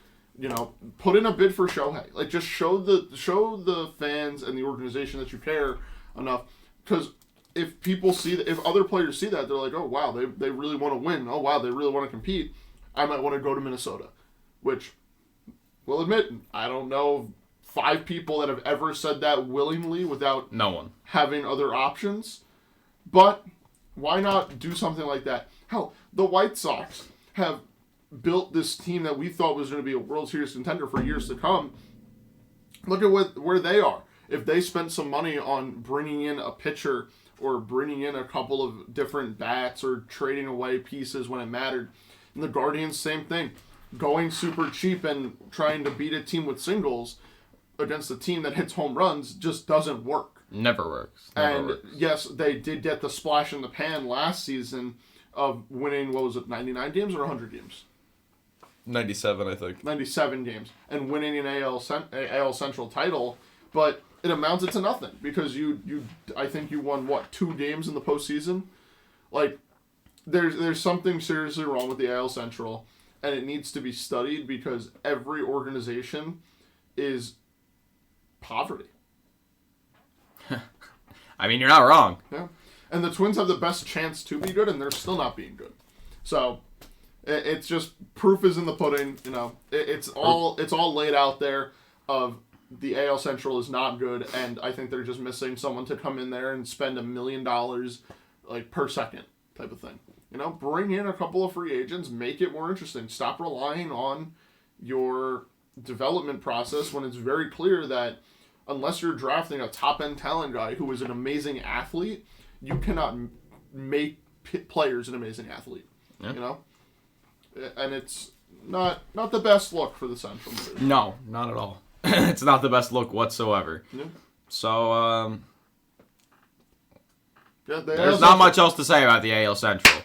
put in a bid for Shohei. Like, just show the fans and the organization that you care enough. Because if people see that, if other players see that, they're like, oh, wow, they really want to win. Oh, wow, they really want to compete. I might want to go to Minnesota, which... We'll admit, I don't know 5 people that have ever said that willingly without no one having other options. But why not do something like that? Hell, the White Sox have built this team that we thought was going to be a World Series contender for years to come. Look at where they are. If they spent some money on bringing in a pitcher or bringing in a couple of different bats or trading away pieces when it mattered. And the Guardians, same thing. Going super cheap and trying to beat a team with singles against a team that hits home runs just doesn't work. Never works. Yes, they did get the splash in the pan last season of winning, 99 games or 100 games? 97, I think. 97 games. And winning an AL Central title, but it amounted to nothing because I think you won, 2 games in the postseason? Like, there's something seriously wrong with the AL Central. And it needs to be studied because every organization is poverty. I mean, you're not wrong. Yeah. And the Twins have the best chance to be good, and they're still not being good. So, it's just, proof is in the pudding. It's all laid out there of the AL Central is not good, and I think they're just missing someone to come in there and spend $1 million, per second type of thing. Bring in a couple of free agents, make it more interesting. Stop relying on your development process when it's very clear that unless you're drafting a top-end talent guy who is an amazing athlete, you cannot make players an amazing athlete. Yeah. And it's not the best look for the Central Division. No, not at all. It's not the best look whatsoever. Yeah. So, there's not much else to say about the AL Central.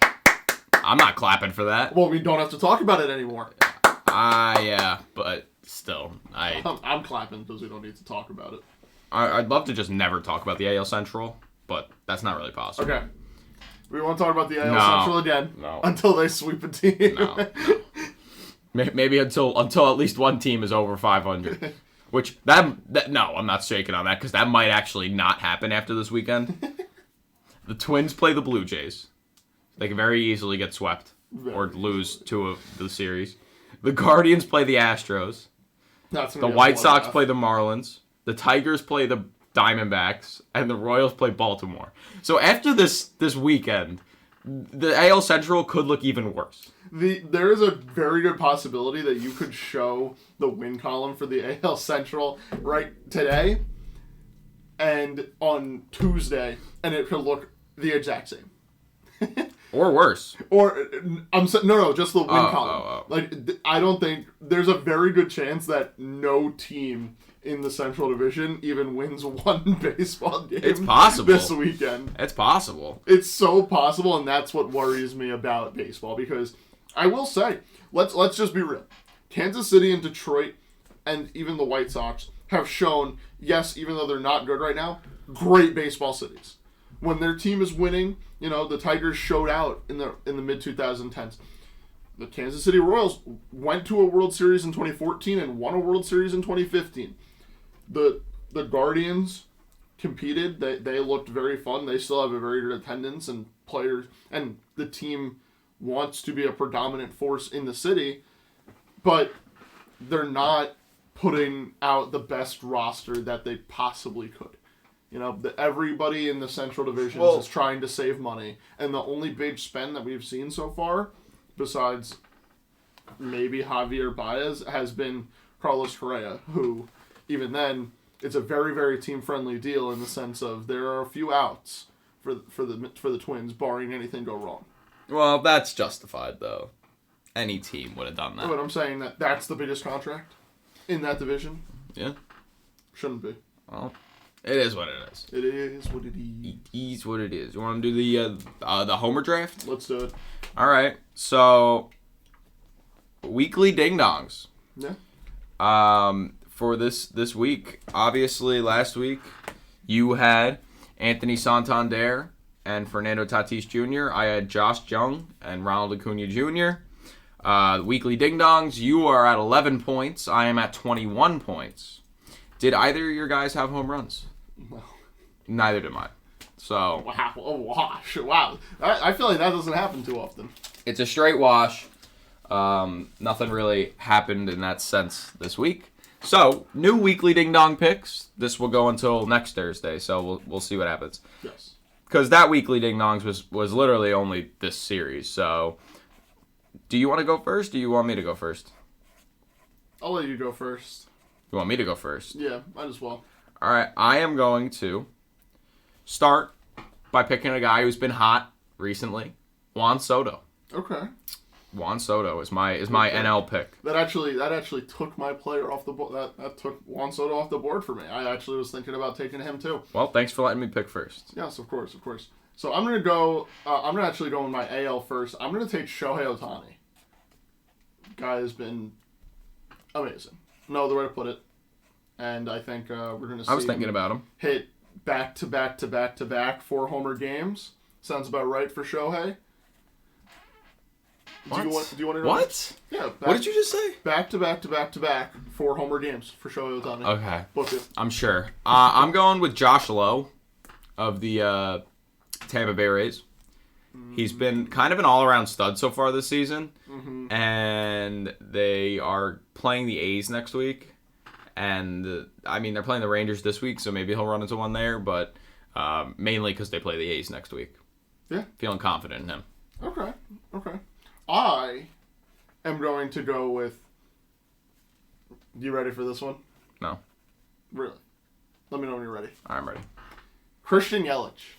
I'm not clapping for that. Well, we don't have to talk about it anymore. Yeah, but still, I'm clapping because we don't need to talk about it. I'd love to just never talk about the AL Central, but that's not really possible. Okay. We won't talk about the AL Central again until they sweep a team. No. Maybe until at least one team is over 500. Which, no, I'm not shaking on that because that might actually not happen after this weekend. The Twins play the Blue Jays. They can very easily get swept or lose 2 of the series. The Guardians play the Astros. The White Sox play the Marlins. The Tigers play the Diamondbacks. And the Royals play Baltimore. So after this weekend, the AL Central could look even worse. There is a very good possibility that you could show the win column for the AL Central right today and on Tuesday, and it could look the exact same. Or worse. Or, just the win column. I don't think, there's a very good chance that no team in the Central Division even wins one baseball game. It's possible. This weekend. It's possible. It's so possible, and that's what worries me about baseball, because I will say, let's just be real. Kansas City and Detroit, and even the White Sox, have shown, yes, even though they're not good right now, great baseball cities. When their team is winning, the Tigers showed out in the mid-2010s. The Kansas City Royals went to a World Series in 2014 and won a World Series in 2015. The Guardians competed. They looked very fun. They still have a very good attendance and players, and the team wants to be a predominant force in the city, but they're not putting out the best roster that they possibly could. Everybody in the Central Divisions is trying to save money, and the only big spend that we've seen so far, besides maybe Javier Baez, has been Carlos Correa, who, even then, it's a very, very team-friendly deal in the sense of there are a few outs for the Twins, barring anything go wrong. Well, that's justified, though. Any team would have done that. But I'm saying that's the biggest contract in that division. Yeah. Shouldn't be. Well, it is what it is. It is what it is. It is what it is. You want to do the Homer draft? Let's do it. All right. So, weekly ding-dongs. Yeah. For this week, obviously last week, you had Anthony Santander and Fernando Tatis Jr. I had Josh Jung and Ronald Acuna Jr. Weekly ding-dongs, you are at 11 points. I am at 21 points. Did either of your guys have home runs? No. Neither did mine. So. Wow. A wash. Wow. I feel like that doesn't happen too often. It's a straight wash. Nothing really happened in that sense this week. So, new weekly ding-dong picks. This will go until next Thursday, so we'll see what happens. Yes. Because that weekly ding-dongs was literally only this series. So, do you want to go first, or do you want me to go first? I'll let you go first. You want me to go first? Yeah, might as well. All right, I am going to start by picking a guy who's been hot recently, Juan Soto. Okay. Juan Soto is my NL pick. That actually took my player off the board. That took Juan Soto off the board for me. I actually was thinking about taking him too. Well, thanks for letting me pick first. Yes, of course. So I'm gonna go. I'm gonna actually go in my AL first. I'm gonna take Shohei Ohtani. Guy has been amazing. No other way to put it. And I think we're gonna see. I was thinking about him. Hit back to back 4-homer games. Sounds about right for Shohei. What? Do you want to know? What? Yeah. What did you just say? Back to back 4-homer games for Shohei Ohtani. Okay. Book it. I'm sure. I'm going with Josh Lowe of the Tampa Bay Rays. He's been kind of an all-around stud so far this season. Mm-hmm. And they are playing the A's next week. And, they're playing the Rangers this week, so maybe he'll run into one there. But mainly because they play the A's next week. Yeah. Feeling confident in him. Okay. I am going to go with... You ready for this one? No. Really? Let me know when you're ready. I'm ready. Christian Yelich,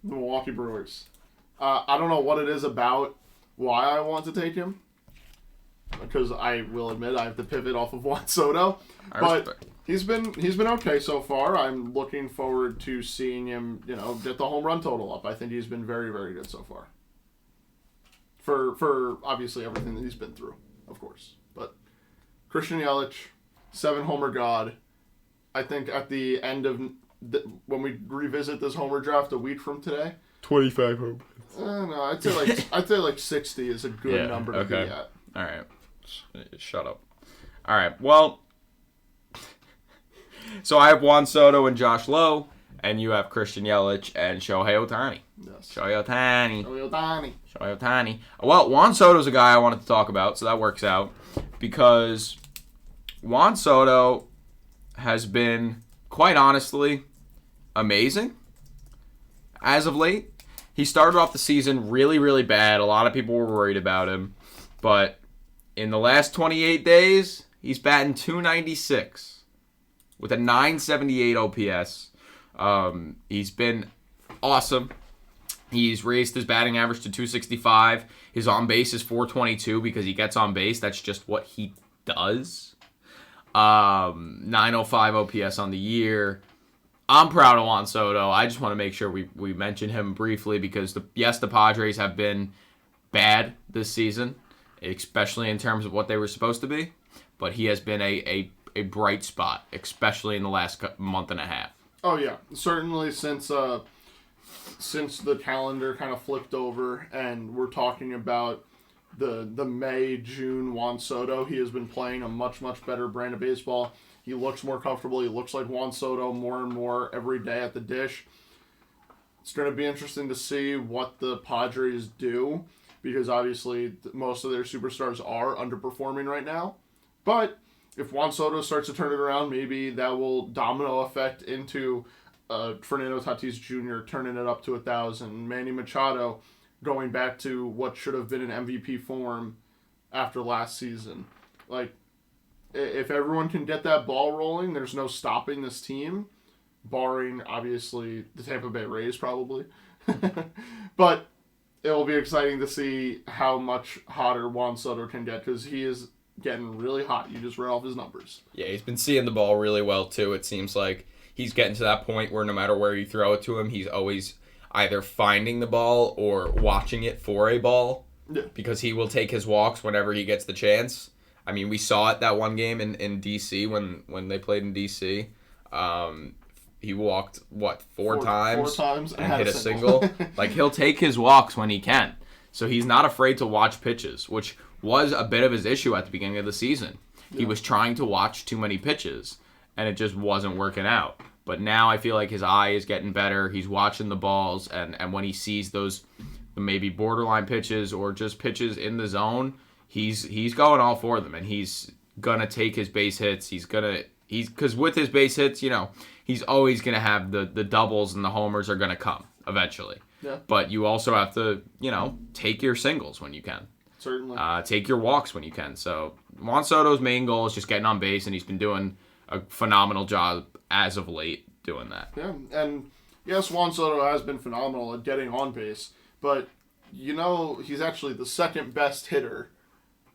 the Milwaukee Brewers. I don't know what it is about why I want to take him. Because I will admit I have to pivot off of Juan Soto. But he's been okay so far. I'm looking forward to seeing him, get the home run total up. I think he's been very, very good so far. For obviously everything that he's been through, of course. But Christian Yelich, 7-homer god. I think at the end of when we revisit this homer draft a week from today, 25 home. No, I'd say like 60 is a good number to be at. All right, shut up. All right, well, so I have Juan Soto and Josh Lowe, and you have Christian Yelich and Shohei Ohtani. Yes. Shohei Ohtani. Well, Juan Soto's a guy I wanted to talk about, so that works out. Because Juan Soto has been, quite honestly, amazing as of late. He started off the season really, really bad. A lot of people were worried about him. But in the last 28 days, he's batting .296 with a .978 OPS. He's been awesome. He's raised his batting average to .265. His on base is .422 because he gets on base. That's just what he does. .905 OPS on the year. I'm proud of Juan Soto. I just want to make sure we mention him briefly because the Padres have been bad this season, especially in terms of what they were supposed to be. But he has been a bright spot, especially in the last month and a half. Oh yeah, certainly since the calendar kind of flipped over and we're talking about the May-June Juan Soto, he has been playing a much, much better brand of baseball. He looks more comfortable. He looks like Juan Soto more and more every day at the dish. It's going to be interesting to see what the Padres do because obviously most of their superstars are underperforming right now. But if Juan Soto starts to turn it around, maybe that will domino effect into Fernando Tatis Jr. turning it up to 1,000. Manny Machado going back to what should have been an MVP form after last season. Like, if everyone can get that ball rolling, there's no stopping this team, barring, obviously, the Tampa Bay Rays, probably. But it will be exciting to see how much hotter Juan Soto can get, because he is getting really hot. You just read off his numbers. Yeah, he's been seeing the ball really well, too. It seems like he's getting to that point where no matter where you throw it to him, he's always either finding the ball or watching it for a ball. Yeah. Because he will take his walks whenever he gets the chance. I mean, we saw it that one game in D.C. when they played in D.C. He walked, four times? 4 times and hit a single. Like, he'll take his walks when he can. So he's not afraid to watch pitches, which was a bit of his issue at the beginning of the season. He was trying to watch too many pitches, and it just wasn't working out. But now I feel like his eye is getting better. He's watching the balls, and when he sees those maybe borderline pitches or just pitches in the zone, he's going all for them, and he's gonna take his base hits. Because with his base hits, he's always gonna have the doubles, and the homers are gonna come eventually. Yeah. But you also have to, take your singles when you can. Certainly. Take your walks when you can. So Juan Soto's main goal is just getting on base, and he's been doing a phenomenal job as of late doing that. Yeah, and yes, Juan Soto has been phenomenal at getting on base, but he's actually the second best hitter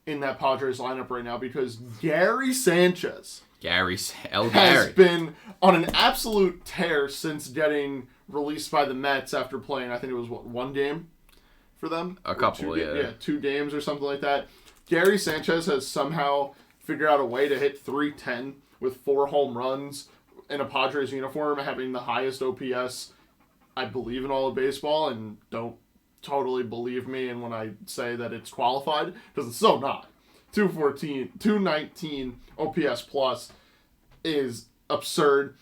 in that Padres lineup right now, because Gary Sanchez has been on an absolute tear since getting released by the Mets after playing, I think it was, one game for them? A couple, yeah. Yeah, 2 games or something like that. Gary Sanchez has somehow figured out a way to hit .310 with 4 home runs in a Padres uniform, having the highest OPS, I believe, in all of baseball, and don't totally believe me and when I say that it's qualified, because it's so not. 219 OPS plus is absurd.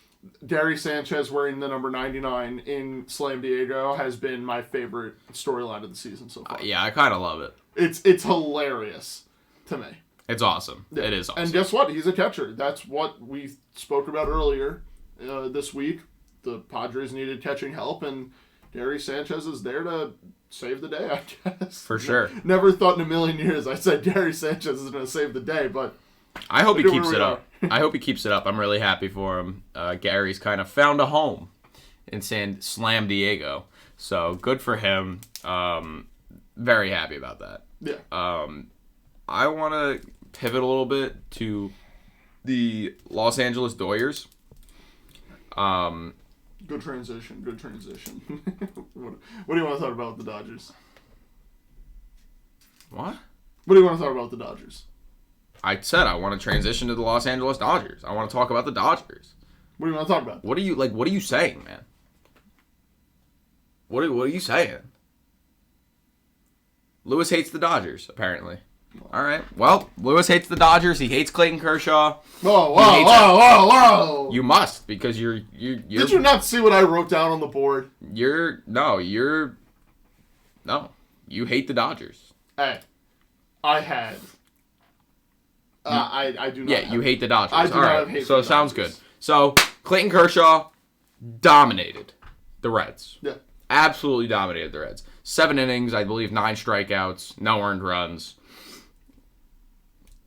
Gary Sanchez wearing the number 99 in Slam Diego has been my favorite storyline of the season so far. Yeah, I kind of love it. It's hilarious to me. It's awesome. Yeah. It is awesome. And guess what? He's a catcher. That's what we spoke about earlier this week. The Padres needed catching help, and Gary Sanchez is there to save the day, I guess. For sure. Never thought in a million years I said Gary Sanchez is going to save the day, but I hope he keeps it up. I hope he keeps it up. I'm really happy for him. Gary's kind of found a home in Slam Diego, so good for him. Very happy about that. Yeah. I want to pivot a little bit to the Los Angeles Dodgers. Good transition. What do you want to talk about with the Dodgers? What? What do you want to talk about with the Dodgers? I said I want to transition to the Los Angeles Dodgers. I want to talk about the Dodgers. What do you want to talk about? What are you saying, man? What are you saying? Lewis hates the Dodgers, apparently. All right. Well, Lewis hates the Dodgers. He hates Clayton Kershaw. Whoa. You must, because you're Did you not see what I wrote down on the board? You hate the Dodgers. Hey, I had. I do not. Yeah, you hate the Dodgers. I do All not right. have hate So for it the sounds Dodgers. good. So Clayton Kershaw dominated the Reds. Yeah. Absolutely dominated the Reds. 7 innings, I believe 9 strikeouts, no earned runs.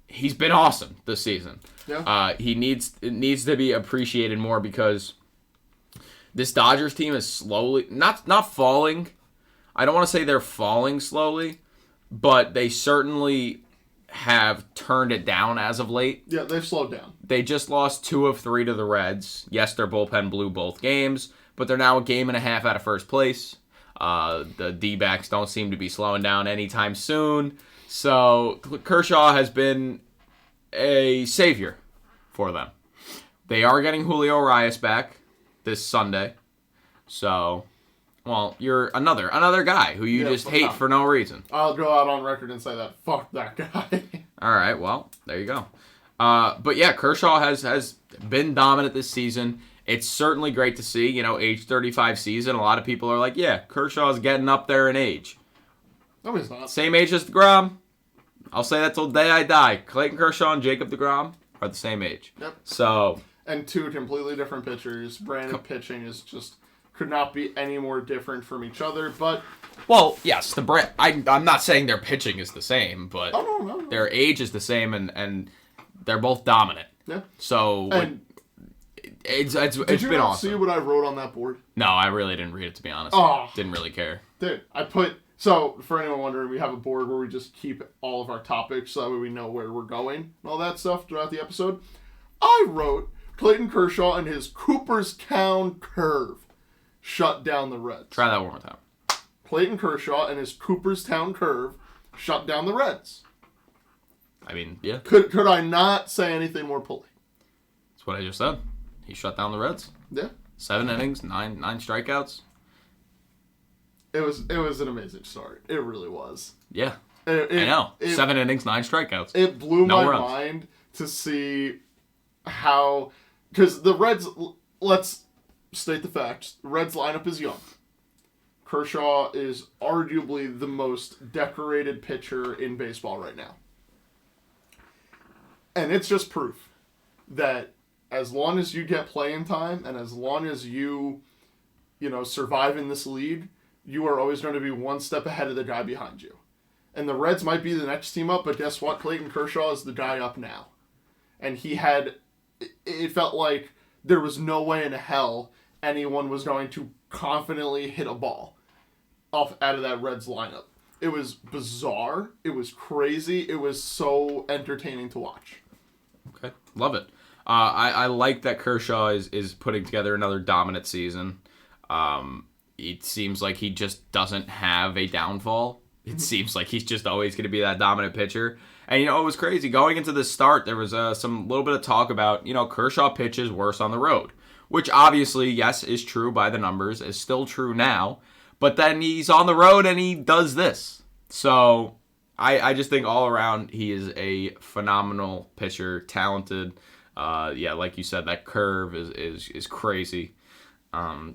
He's been awesome this season. Yeah. It needs to be appreciated more, because this Dodgers team is slowly not falling. I don't want to say they're falling slowly, but they certainly have turned it down as of late. Yeah, they've slowed down. They just lost 2 of 3 to the Reds. Yes, their bullpen blew both games, but they're now a game and a half out of first place. The DBacks don't seem to be slowing down anytime soon. So Kershaw has been a savior for them. They are getting Julio Arraez back this Sunday. So, well, you're another guy who you just hate for no reason. I'll go out on record and say that. Fuck that guy. All right, well, there you go. But yeah, Kershaw has been dominant this season. It's certainly great to see, age 35 season. A lot of people are like, yeah, Kershaw's getting up there in age. No, he's not. Same age as DeGrom. I'll say that till the day I die. Clayton Kershaw and Jacob DeGrom are the same age. Yep. So And two completely different pitchers. Brand of pitching is just could not be any more different from each other. But Well, yes, the brand. I'm not saying their pitching is the same, but no. their age is the same, and they're both dominant. Yeah. So And it's did you been not awesome. see what I wrote on that board? No, I really didn't read it, to be honest. Oh. Didn't really care. Dude, I put... So, for anyone wondering, we have a board where we just keep all of our topics so that way we know where we're going and all that stuff throughout the episode. I wrote Clayton Kershaw and his Cooperstown curve shut down the Reds. Try that one more time. Clayton Kershaw and his Cooperstown curve shut down the Reds. I mean, yeah, Could I not say anything more polite? that's what I just said. He shut down the Reds. Yeah. 7 innings, nine strikeouts. It was an amazing start. It really was. Yeah, I know. 7 innings, 9 strikeouts. It blew No my runs. mind to see how... Because the Reds... Let's state the facts. The Reds lineup is young. Kershaw is arguably the most decorated pitcher in baseball right now. And it's just proof that as long as you get playing time and as long as you survive in this league, you are always going to be one step ahead of the guy behind you. And the Reds might be the next team up, but guess what? Clayton Kershaw is the guy up now. And it felt like there was no way in hell anyone was going to confidently hit a ball out of that Reds lineup. It was bizarre. It was crazy. It was so entertaining to watch. Okay, love it. I like that Kershaw is putting together another dominant season. It seems like he just doesn't have a downfall. It seems like he's just always going to be that dominant pitcher. And, it was crazy. Going into the start, there was some little bit of talk about, Kershaw pitches worse on the road. Which obviously, yes, is true by the numbers. Is still true now. But then he's on the road and he does this. So, I just think all around he is a phenomenal pitcher. Talented. Like you said, that curve is crazy.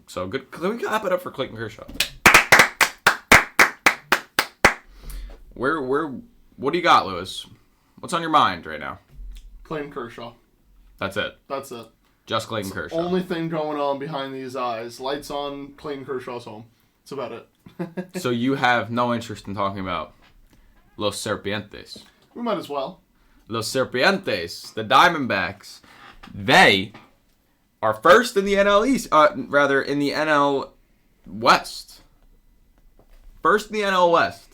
So good. Can we clap it up for Clayton Kershaw? What do you got, Lewis? What's on your mind right now? Clayton Kershaw. That's it. That's it. Just Clayton Kershaw. Only thing going on behind these eyes. Lights on, Clayton Kershaw's home. That's about it. So you have no interest in talking about Los Serpientes. We might as well. Los Serpientes, the Diamondbacks. They are first in the NL East. In the NL West. First in the NL West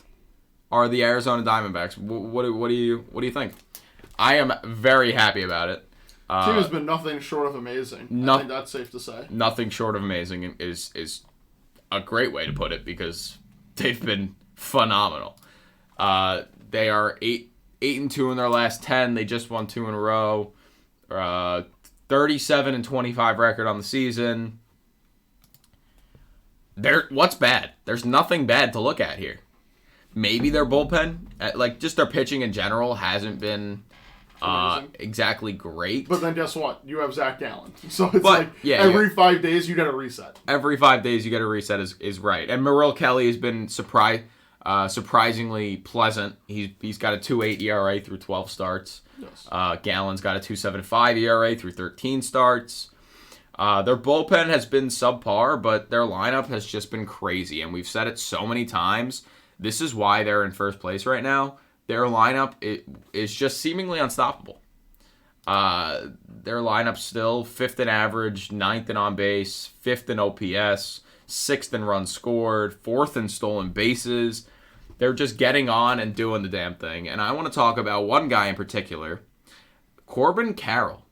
are the Arizona Diamondbacks. What do you think? I am very happy about it. Team has been nothing short of amazing. I think that's safe to say. Nothing short of amazing is a great way to put it because they've been phenomenal. They are 8-2 in their last 10. They just won 2 in a row. 37-25 record on the season. What's bad? There's nothing bad to look at here. Maybe their bullpen, just their pitching in general, hasn't been exactly great. But then guess what? You have Zach Gallen. So it's every 5 days you got to reset. Every 5 days you got to reset is right. And Merrill Kelly has been surprisingly pleasant. He's got a 2.8 ERA through 12 starts. Yes. Gallen's got a 2.75 ERA through 13 starts. Their bullpen has been subpar, but their lineup has just been crazy. And we've said it so many times. This is why they're in first place right now. Their lineup is just seemingly unstoppable. Their lineup still 5th in average, 9th in on base, 5th in OPS, 6th in runs scored, 4th in stolen bases. They're just getting on and doing the damn thing. And I want to talk about one guy in particular, Corbin Carroll,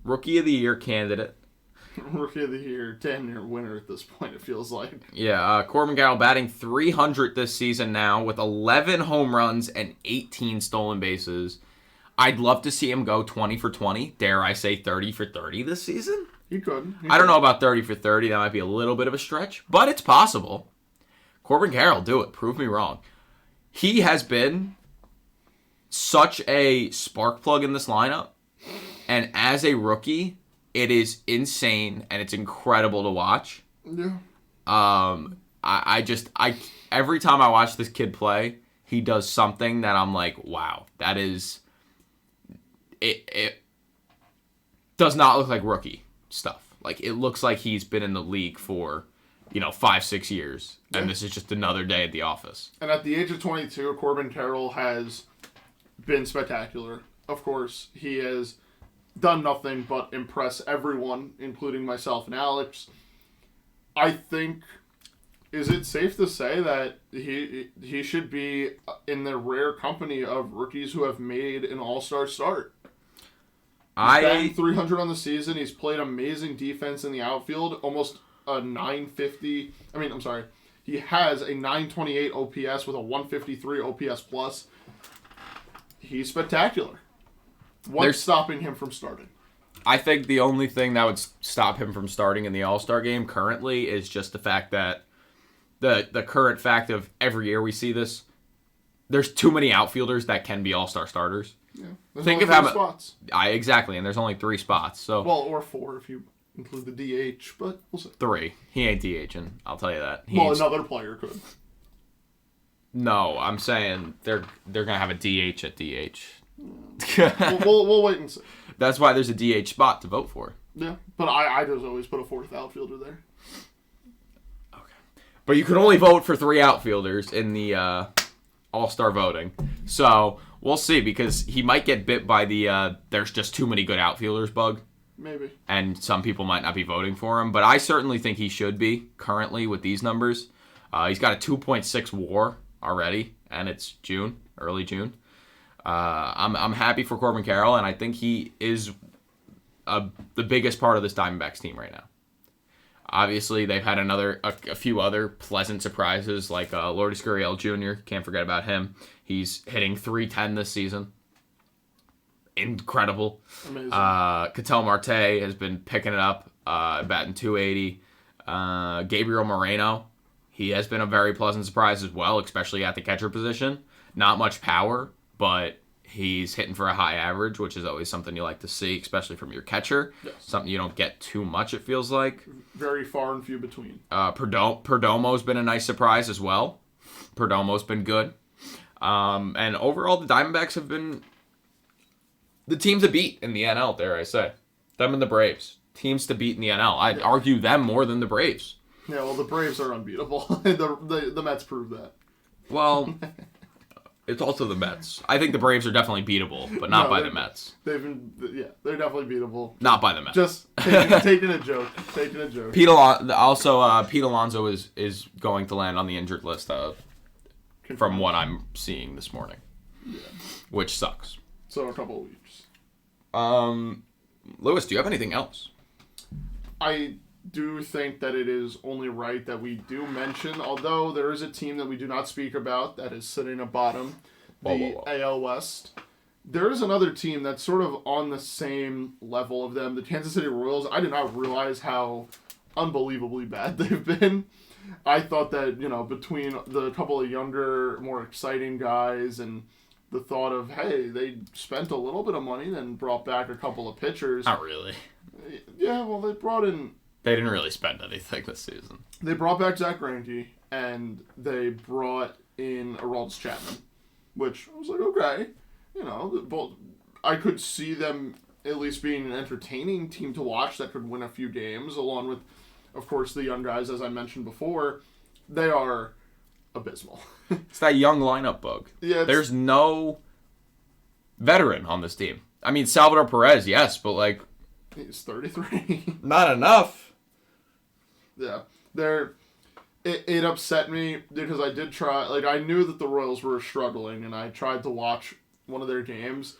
Rookie of the Year candidate. Rookie of the Year, damn near winner at this point, it feels like. Yeah, Corbin Carroll batting .300 this season now with 11 home runs and 18 stolen bases. I'd love to see him go 20 for 20. Dare I say 30 for 30 this season? He could. I don't know about 30 for 30. That might be a little bit of a stretch, but it's possible. Corbin Carroll, do it. Prove me wrong. He has been such a spark plug in this lineup, and as a rookie, it is insane and it's incredible to watch. Yeah. I every time I watch this kid play, he does something that I'm like, wow, that is it. does not look like rookie stuff. Like, it looks like he's been in the league for, 5-6 years, and this is just another day at the office. And at the age of 22, Corbin Carroll has been spectacular. Of course, he has done nothing but impress everyone, including myself and Alex. I think, is it safe to say that he should be in the rare company of rookies who have made an all-star start? He's batting 300 on the season. He's played amazing defense in the outfield, almost a 950. He has a 928 OPS with a 153 OPS plus. He's spectacular. What's stopping him from starting? I think the only thing that would stop him from starting in the All-Star game currently is just the fact that the current fact of every year we see this, there's too many outfielders that can be All-Star starters. Yeah. There's Think only of 3 spots. Exactly, and there's only 3 spots. So or 4 if you include the DH, but we'll see. 3. He ain't DHing, I'll tell you that. Another player could. No, I'm saying they're gonna have a DH at DH. we'll wait and see. That's why there's a DH spot to vote for. Yeah, but I just always put a 4th outfielder there. Okay, but you can only vote for 3 outfielders in the All-Star voting. So we'll see, because he might get bit by the there's just too many good outfielders bug. Maybe. And some people might not be voting for him, but I certainly think he should be currently with these numbers. He's got a 2.6 WAR already, and it's June, early June. I'm happy for Corbin Carroll, and I think he is the biggest part of this Diamondbacks team right now. Obviously, they've had a few other pleasant surprises, like Lourdes Gurriel Jr. Can't forget about him. He's hitting .310 this season. Incredible. Amazing. Ketel Marte has been picking it up, batting .280. Gabriel Moreno, he has been a very pleasant surprise as well, especially at the catcher position. Not much power, but he's hitting for a high average, which is always something you like to see, especially from your catcher. Yes. Something you don't get too much, it feels like. Very far and few between. Perdomo's been a nice surprise as well. Perdomo's been good. And overall, the Diamondbacks have been the team to beat in the NL, dare I say. Them and the Braves. Teams to beat in the NL. I'd argue them more than the Braves. Yeah, well, the Braves are unbeatable. the Mets prove that. Well, it's also the Mets. I think the Braves are definitely beatable, but not by the Mets. They're definitely beatable. Not by the Mets. Just taking a joke. Pete Alonso is going to land on the injured list from what I'm seeing this morning. Yeah. Which sucks. So a couple of weeks. Lewis, do you have anything else? I do think that it is only right that we do mention, although there is a team that we do not speak about that is sitting at bottom, the AL West. There is another team that's sort of on the same level of them, the Kansas City Royals. I did not realize how unbelievably bad they've been. I thought that, between the couple of younger, more exciting guys and the thought of, hey, they spent a little bit of money and brought back a couple of pitchers. Not really. Yeah, well, they brought in... They didn't really spend anything this season. They brought back Zach Greinke, and they brought in Aroldis Chapman, which I was like, okay. I could see them at least being an entertaining team to watch that could win a few games, along with, of course, the young guys, as I mentioned before. They are abysmal. It's that young lineup bug. Yeah, there's no veteran on this team. I mean, Salvador Perez, yes, but he's 33. Not enough. Yeah. It upset me because I did try, I knew that the Royals were struggling, and I tried to watch one of their games,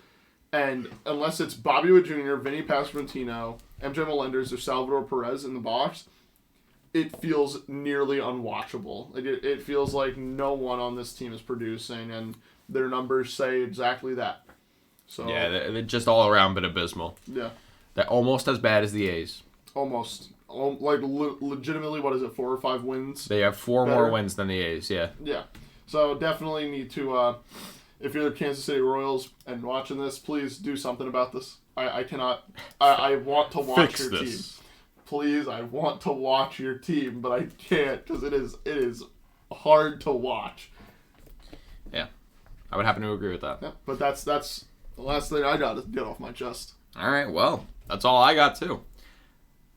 and unless it's Bobby Witt Jr., Vinny Pasquantino, MJ Melendez, or Salvador Perez in the box, it feels nearly unwatchable. It feels like no one on this team is producing, and their numbers say exactly that. So yeah, they're just all around been abysmal. Yeah. They're almost as bad as the A's. Almost. Legitimately, what is it, 4 or 5 wins? They have 4 more wins than the A's, yeah. Yeah. So definitely need to, if you're the Kansas City Royals and watching this, please do something about this. I cannot, I want to watch your team. Please, I want to watch your team, but I can't because it is hard to watch. Yeah. I would happen to agree with that. Yeah, but that's the last thing I got to get off my chest. All right, well, that's all I got too.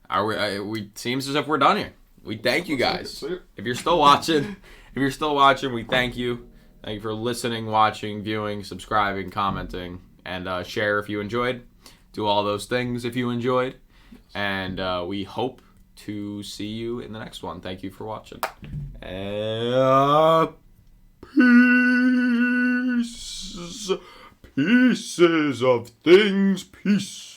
We seems as if we're done here. We thank you guys. If you're still watching, we thank you. Thank you for listening, watching, viewing, subscribing, commenting, and share if you enjoyed. Do all those things if you enjoyed. And we hope to see you in the next one. Thank you for watching. Peace. Pieces of things. Peace.